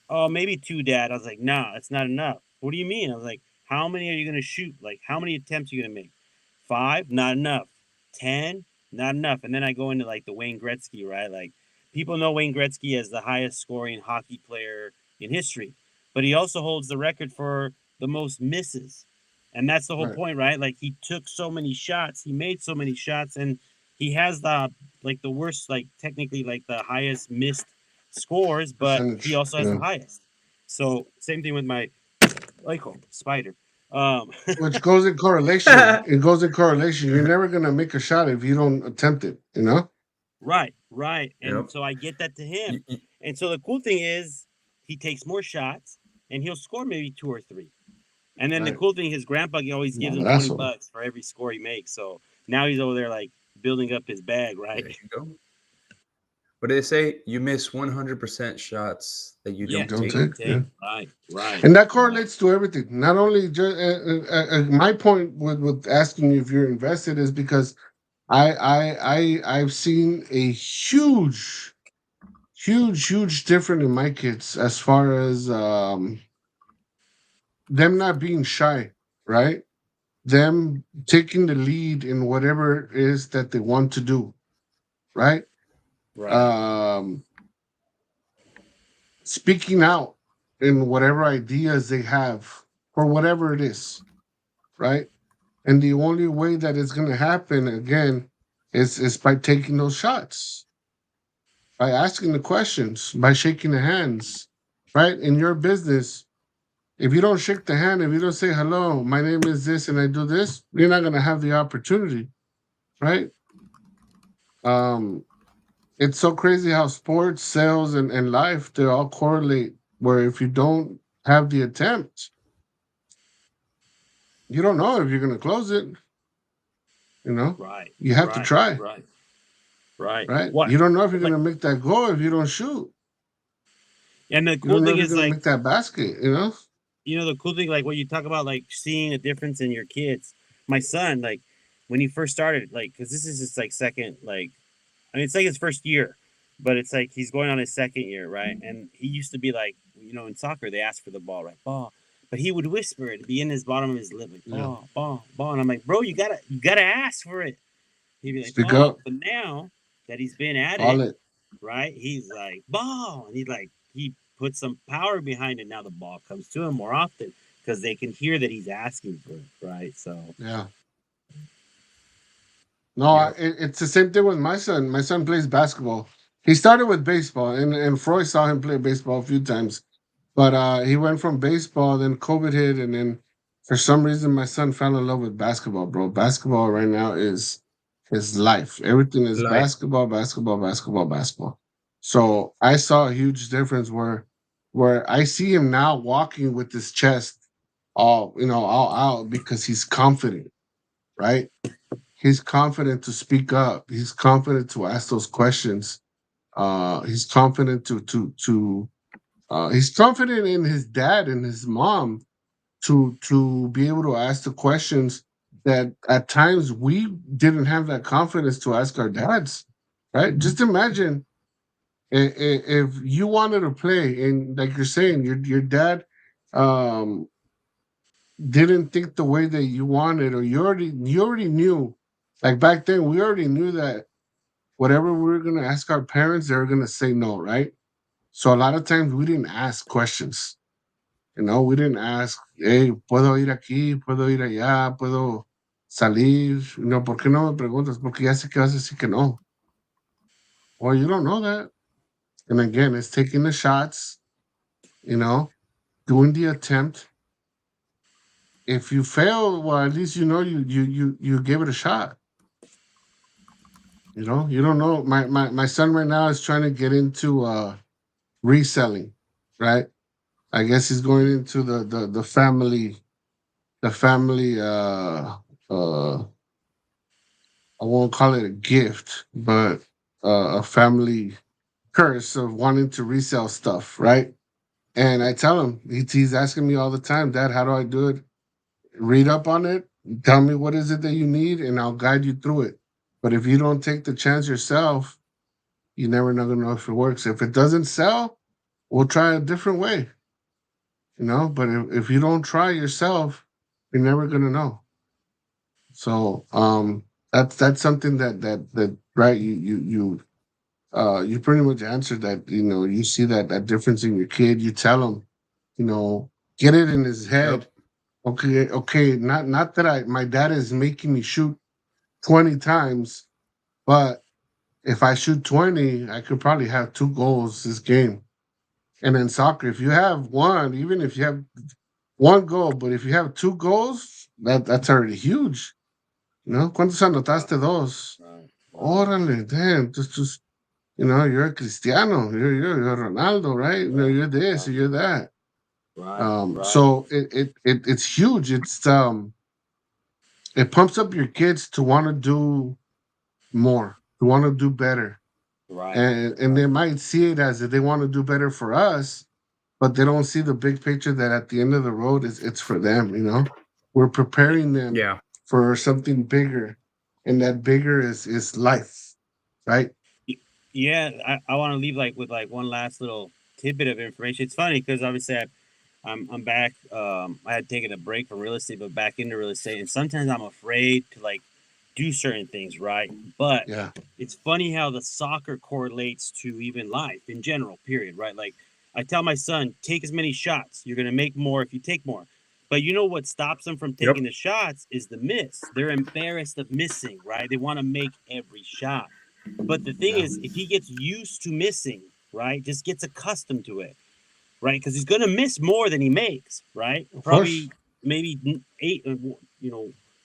Speaker 4: Oh, maybe two, Dad. I was like, nah, that's not enough. What do you mean? I was like, how many are you gonna shoot? Like, how many attempts are you gonna make? Five, not enough. 10, not enough. And then I go into like the Wayne Gretzky, right? Like people know Wayne Gretzky as the highest scoring hockey player in history, but he also holds the record for the most misses. And that's the whole
Speaker 2: Right.
Speaker 4: point, right? Like he took so many shots, he made so many shots, and he has the worst, like technically like the highest missed scores, but he
Speaker 2: Percentage.
Speaker 4: also has the
Speaker 2: Yeah.
Speaker 4: highest. So same thing with my spider.
Speaker 2: Which goes in correlation. It goes in correlation. You're never gonna make a shot if you don't attempt it. You know.
Speaker 4: Right, right. And
Speaker 1: Yep.
Speaker 4: so I get that to him.
Speaker 1: Y- y-
Speaker 4: And so the cool thing is he takes more shots and he'll score maybe two or three. And then the
Speaker 2: Right.
Speaker 4: cool thing, his grandpa always gives him 20
Speaker 2: Madrazo.
Speaker 4: bucks for every score he makes. So now he's over there like building up his bag, right?
Speaker 1: There you go. What do they say? You miss 100% shots that you
Speaker 4: Yeah,
Speaker 1: don't
Speaker 2: Don't
Speaker 4: you
Speaker 1: take.
Speaker 4: don't
Speaker 2: take. Yeah.
Speaker 4: take. Right, right,
Speaker 2: And that
Speaker 4: right.
Speaker 2: correlates to everything. Not only just my point with asking you if you're invested is because I've seen a huge difference in my kids as far as them not being shy, right? Them taking the lead in whatever it is that they want to do, right?
Speaker 4: Right.
Speaker 2: Um, Speaking out in whatever ideas they have for whatever it is, right? And the only way that it's going to happen again is by taking those shots, by asking the questions, by shaking the hands, right? In your business, if you don't shake the hand, if you don't say hello, my name is this and I do this, you're not going to have the opportunity, right? Um, it's so crazy how sports, sales, and life they all correlate. Where if you don't have the attempt, you don't know if you're going to close it. You know,
Speaker 4: Right,
Speaker 2: you have to
Speaker 4: right,
Speaker 2: try,
Speaker 4: right, right.
Speaker 2: right?
Speaker 4: What?
Speaker 2: You don't know if you're going
Speaker 4: Like,
Speaker 2: to make that goal if you don't shoot.
Speaker 4: and the
Speaker 2: You
Speaker 4: cool
Speaker 2: don't know
Speaker 4: thing
Speaker 2: if you're
Speaker 4: is
Speaker 2: going to
Speaker 4: like,
Speaker 2: make that basket. You know,
Speaker 4: the cool thing, like what you talk about, like seeing a difference in your kids. My son, like when he first started, like, because this is his like second, like, I mean, it's like his first year, but it's like he's going on his second year, right? And he used to be like, in soccer, they ask for the ball, right? Ball. But he would whisper it, be in his bottom of his lip, like
Speaker 2: yeah.
Speaker 4: ball, ball, ball. And I'm like, bro, you gotta ask for it. He'd be like,
Speaker 2: Speak
Speaker 4: ball.
Speaker 2: up,
Speaker 4: But now that he's been at
Speaker 2: call
Speaker 4: it,
Speaker 2: it.
Speaker 4: right? He's like, ball. And he puts some power behind it. Now the ball comes to him more often because they can hear that he's asking for it, right? So,
Speaker 2: Yeah. No,
Speaker 1: Yep.
Speaker 2: it's the same thing with my son. My son plays basketball. He started with baseball, and Freud saw him play baseball a few times. But he went from baseball, then COVID hit, and then for some reason my son fell in love with basketball, bro. Basketball right now is his life. Everything is
Speaker 1: Life.
Speaker 2: basketball, basketball, basketball, basketball. So I saw a huge difference where I see him now walking with his chest all out because he's confident, right? He's confident to speak up. He's confident to ask those questions. He's confident to he's confident in his dad and his mom to be able to ask the questions that at times we didn't have that confidence to ask our dads. Right? Just imagine if you wanted to play and like you're saying, your dad um didn't think the way that you wanted, or you already knew. Like back then, we already knew that whatever we were gonna ask our parents, they were gonna say no, right? So a lot of times we didn't ask questions. We didn't ask, hey, ¿puedo ir aquí? ¿Puedo ir allá? ¿Puedo salir? ¿Por qué no me preguntas? Porque ya sé que vas a decir que no. Well, you don't know that. And again, it's taking the shots, doing the attempt. If you fail, well, at least you gave it a shot. You don't know. My son right now is trying to get into reselling, right? I guess he's going into the family I won't call it a gift, but a family curse of wanting to resell stuff, right? And I tell him, he's asking me all the time, Dad, how do I do it? Read up on it, tell me what is it that you need, and I'll guide you through it. But if you don't take the chance yourself, you never gonna know if it works. If it doesn't sell, we'll try a different way, But if you don't try yourself, you're never gonna know. So that's something that right you pretty much answered that. You see that difference in your kid. You tell him, get it in his head.
Speaker 1: Yep.
Speaker 2: Okay, not that my dad is making me shoot 20 times, but if I shoot 20, I could probably have 2 goals this game. And in soccer, if you have one, even if you have 1 goal, but if you have 2 goals, that's already huge. ¿Cuántos anotaste? 2.
Speaker 4: Right.
Speaker 2: Órale, damn, just you're a Cristiano, you're Ronaldo, right? You're this, you're that.
Speaker 4: Right.
Speaker 2: So it's huge. It pumps up your kids to want to do more, to want to do better,
Speaker 4: Right.
Speaker 2: and they might see it as that they want to do better for us, but they don't see the big picture that at the end of the road it's for them. We're preparing them
Speaker 1: Yeah.
Speaker 2: for something bigger, and that bigger is life, right?
Speaker 4: Yeah, I want to leave with one last little tidbit of information. It's funny because obviously I'm back. I had taken a break from real estate, but back into real estate, and sometimes I'm afraid to do certain things, right? But
Speaker 2: Yeah.
Speaker 4: it's funny how the soccer correlates to even life in general, period, right? Like I tell my son, take as many shots. You're gonna make more if you take more. But you know what stops them from taking
Speaker 1: Yep.
Speaker 4: the shots is the miss. They're embarrassed of missing, right? They want to make every shot. But the thing
Speaker 2: Yeah.
Speaker 4: is, if he gets used to missing, right, just gets accustomed to it, right, because he's gonna miss more than he makes, right?
Speaker 2: Of course.
Speaker 4: Probably maybe eight,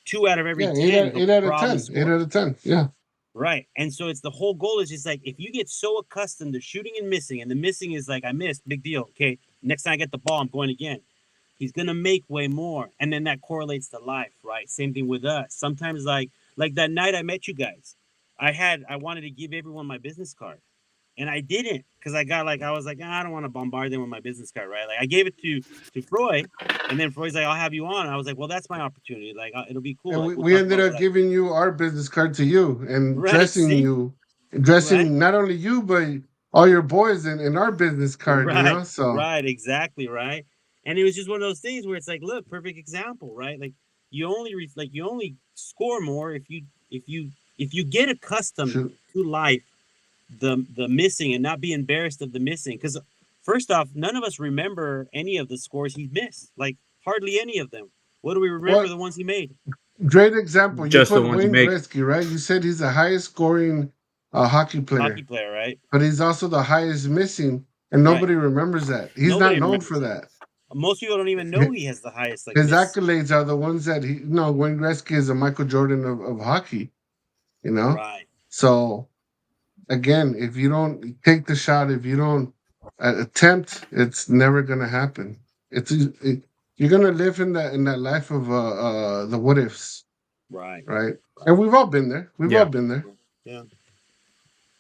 Speaker 4: 2 out of every
Speaker 2: Yeah, eight
Speaker 4: 10
Speaker 2: out,
Speaker 4: he'll
Speaker 2: eight out of
Speaker 4: probably
Speaker 2: 10. Eight
Speaker 4: score.
Speaker 2: out of 10. Yeah.
Speaker 4: Right. And so it's the whole goal is just like if you get so accustomed to shooting and the missing is like I missed, big deal. Okay, next time I get the ball, I'm going again. He's gonna make way more. And then that correlates to life, right? Same thing with us. Sometimes like that night I met you guys, I wanted to give everyone my business card. And I didn't because I was like, I don't want to bombard them with my business card, right? Like I gave it to Freud, and then Freud's like, I'll have you on. And I was like, well, that's my opportunity. Like it'll be cool.
Speaker 2: And
Speaker 4: Like
Speaker 2: we,
Speaker 4: we'll
Speaker 2: we
Speaker 4: talk
Speaker 2: ended
Speaker 4: about
Speaker 2: up
Speaker 4: what I
Speaker 2: giving you our business card to you and
Speaker 4: right. See, right,
Speaker 2: dressing not only you, but all your boys in our business card,
Speaker 4: right,
Speaker 2: So,
Speaker 4: right, exactly, right. And it was just one of those things where it's like, look, perfect example, right? Like you only score more if you get accustomed
Speaker 2: shoot.
Speaker 4: to life the missing and not be embarrassed of the missing. Because first off, none of us remember any of the scores he missed. Like hardly any of them. What do we remember?
Speaker 2: What
Speaker 4: The ones he made.
Speaker 2: great example. You
Speaker 1: Just the
Speaker 2: put
Speaker 1: ones you
Speaker 2: Wayne
Speaker 1: make.
Speaker 2: Gretzky, right? You said he's the highest scoring hockey
Speaker 4: Hockey
Speaker 2: player,
Speaker 4: player, right?
Speaker 2: but he's also the highest missing, and
Speaker 4: Right.
Speaker 2: nobody remembers that. He's not
Speaker 4: Nobody
Speaker 2: known
Speaker 4: remembers
Speaker 2: for
Speaker 4: that.
Speaker 2: that.
Speaker 4: Most people don't even know he has the highest
Speaker 2: His
Speaker 4: miss.
Speaker 2: accolades are the ones that Wayne Gretzky is a Michael Jordan of hockey,
Speaker 4: Right.
Speaker 2: So again, if you don't take the shot, if you don't attempt, it's never gonna happen. You're gonna live in that life of the what ifs,
Speaker 4: Right.
Speaker 2: right? And we've all been there. We've all
Speaker 1: Yeah.
Speaker 2: been there.
Speaker 4: Yeah.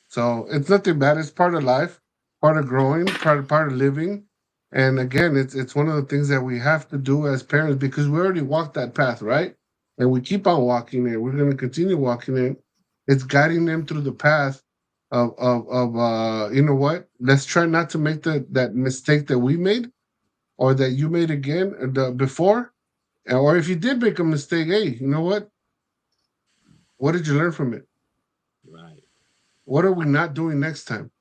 Speaker 2: So it's nothing bad. It's part of life, part of growing, part of living. And again, it's one of the things that we have to do as parents because we already walked that path, right? And we keep on walking it. We're going to continue walking it. It's guiding them through the path of you know what? Let's try not to make that mistake that we made or that you made again before, Or if you did make a mistake, hey, you know what? What did you learn from it?
Speaker 4: Right.
Speaker 2: What are we not doing next time?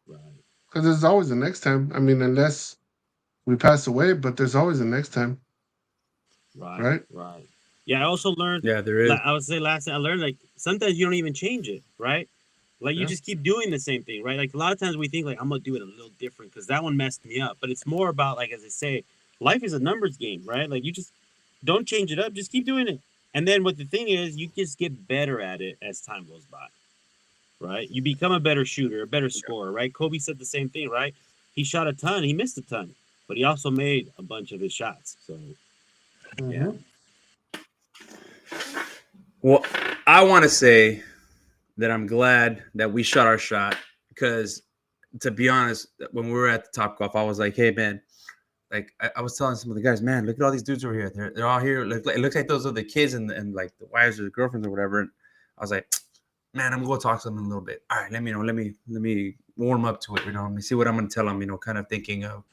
Speaker 4: Right.
Speaker 2: Because there's always a next time. I mean, unless we pass away, but there's always a next time,
Speaker 4: Right.
Speaker 2: right?
Speaker 4: Right. Yeah. I also learned.
Speaker 1: Yeah, there is.
Speaker 4: I would say last thing I learned, like sometimes you don't even change it, right? Like you
Speaker 2: Yeah.
Speaker 4: just keep doing the same thing, right? Like a lot of times we think like I'm gonna do it a little different because that one messed me up. But it's more about like as I say, life is a numbers game, right? Like you just don't change it up, just keep doing it. And then what the thing is, you just get better at it as time goes by, right? You become a better shooter, a better scorer, right? Kobe said the same thing, right? He shot a ton, he missed a ton, but he also made a bunch of his shots. So yeah,
Speaker 2: Mhm.
Speaker 1: Well, I want to say that I'm glad that we shot our shot because, to be honest, when we were at the Top Golf, I was like, "Hey, man." Like I was telling some of the guys, man, look at all these dudes over here. They're all here. It looks like those are the kids and like the wives or the girlfriends or whatever. And I was like, man, I'm gonna go talk to them in a little bit. All right, let me warm up to it. Let me see what I'm gonna tell them. Kind of thinking of,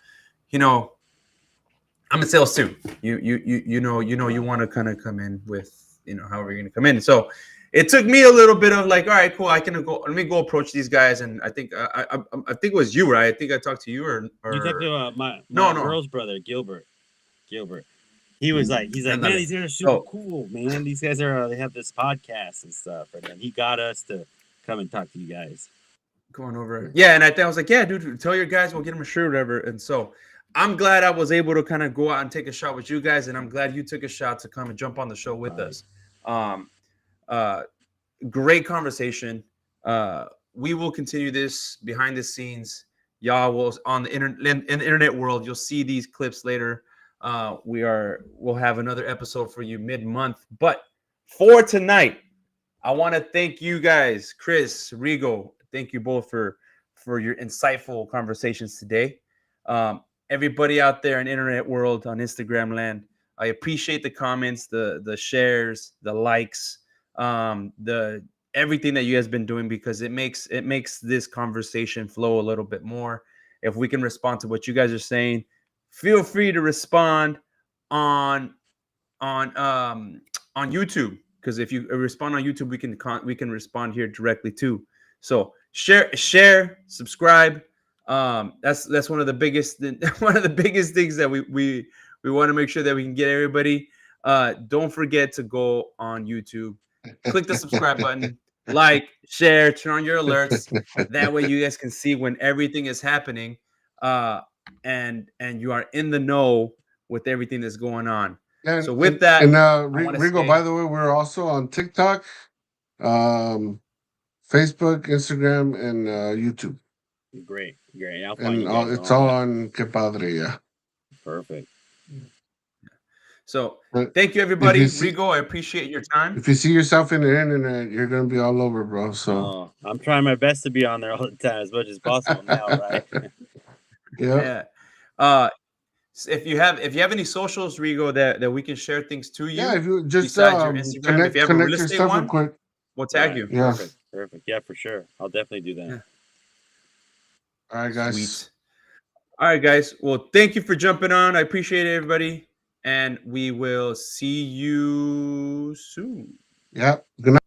Speaker 1: I'm in sales too. You want to kind of come in with, however you're gonna come in. So it took me a little bit of like, all right, cool. I can go. Let me go approach these guys. And I think I think it was you, right? I think I talked to you or
Speaker 4: you talked to my
Speaker 1: no.
Speaker 4: girl's brother, Gilbert. He was like, he's like, man,
Speaker 1: Ándale.
Speaker 4: these guys are super
Speaker 1: So
Speaker 4: cool, man. These guys they have this podcast and stuff, and then he got us to come and talk to you guys.
Speaker 1: going over, yeah. And I was like, yeah, dude, tell your guys we'll get them a shirt, or whatever. And so I'm glad I was able to kind of go out and take a shot with you guys, and I'm glad you took a shot to come and jump on the show with
Speaker 4: Right.
Speaker 1: us. Um, uh, Great conversation. We will continue this behind the scenes. Y'all will on the in the internet world. You'll see these clips later. We'll have another episode for you mid-month. But for tonight, I want to thank you guys, Chris, Rigo. Thank you both for your insightful conversations today. Everybody out there in internet world on Instagram land, I appreciate the comments, the shares, the likes, the everything that you guys been doing because it makes this conversation flow a little bit more. If we can respond to what you guys are saying, feel free to respond on on YouTube, because if you respond on YouTube, we can respond here directly too. So share, subscribe. That's one of the biggest things that we want to make sure that we can get everybody. Don't forget to go on YouTube, click the subscribe button, like, share, turn on your alerts. That way you guys can see when everything is happening, and you are in the know with everything that's going on. So with that,
Speaker 2: and
Speaker 1: I want to
Speaker 2: Rigo,
Speaker 1: say,
Speaker 2: by the way, we're also on TikTok, Facebook, Instagram, and YouTube,
Speaker 4: Great. I'll find
Speaker 2: and
Speaker 4: you guys
Speaker 2: it's
Speaker 4: on
Speaker 2: all
Speaker 4: that.
Speaker 2: on Que Padre. Yeah.
Speaker 4: Perfect.
Speaker 1: so
Speaker 2: But
Speaker 1: thank you
Speaker 2: if
Speaker 1: everybody.
Speaker 2: you see
Speaker 1: Rigo, I appreciate your time.
Speaker 2: if you see yourself in the internet, you're gonna be all over, bro. So
Speaker 4: Oh, I'm trying my best to be on there all the time as much as possible now, right?
Speaker 2: yeah.
Speaker 1: Yeah. If you have any socials, Rigo, that we can share things to
Speaker 2: Yeah,
Speaker 1: you
Speaker 2: if you just
Speaker 1: besides your Instagram, if you have a real
Speaker 2: connect your
Speaker 1: estate
Speaker 2: stuff real
Speaker 1: one,
Speaker 2: quick.
Speaker 1: we'll tag
Speaker 4: Right.
Speaker 1: you.
Speaker 2: Yeah.
Speaker 4: Perfect. Yeah, for sure. I'll definitely do that.
Speaker 1: Yeah.
Speaker 2: All right, guys.
Speaker 1: Sweet. All right, guys. Well, thank you for jumping on. I appreciate it, everybody. And we will see you soon.
Speaker 2: Yeah. Good night.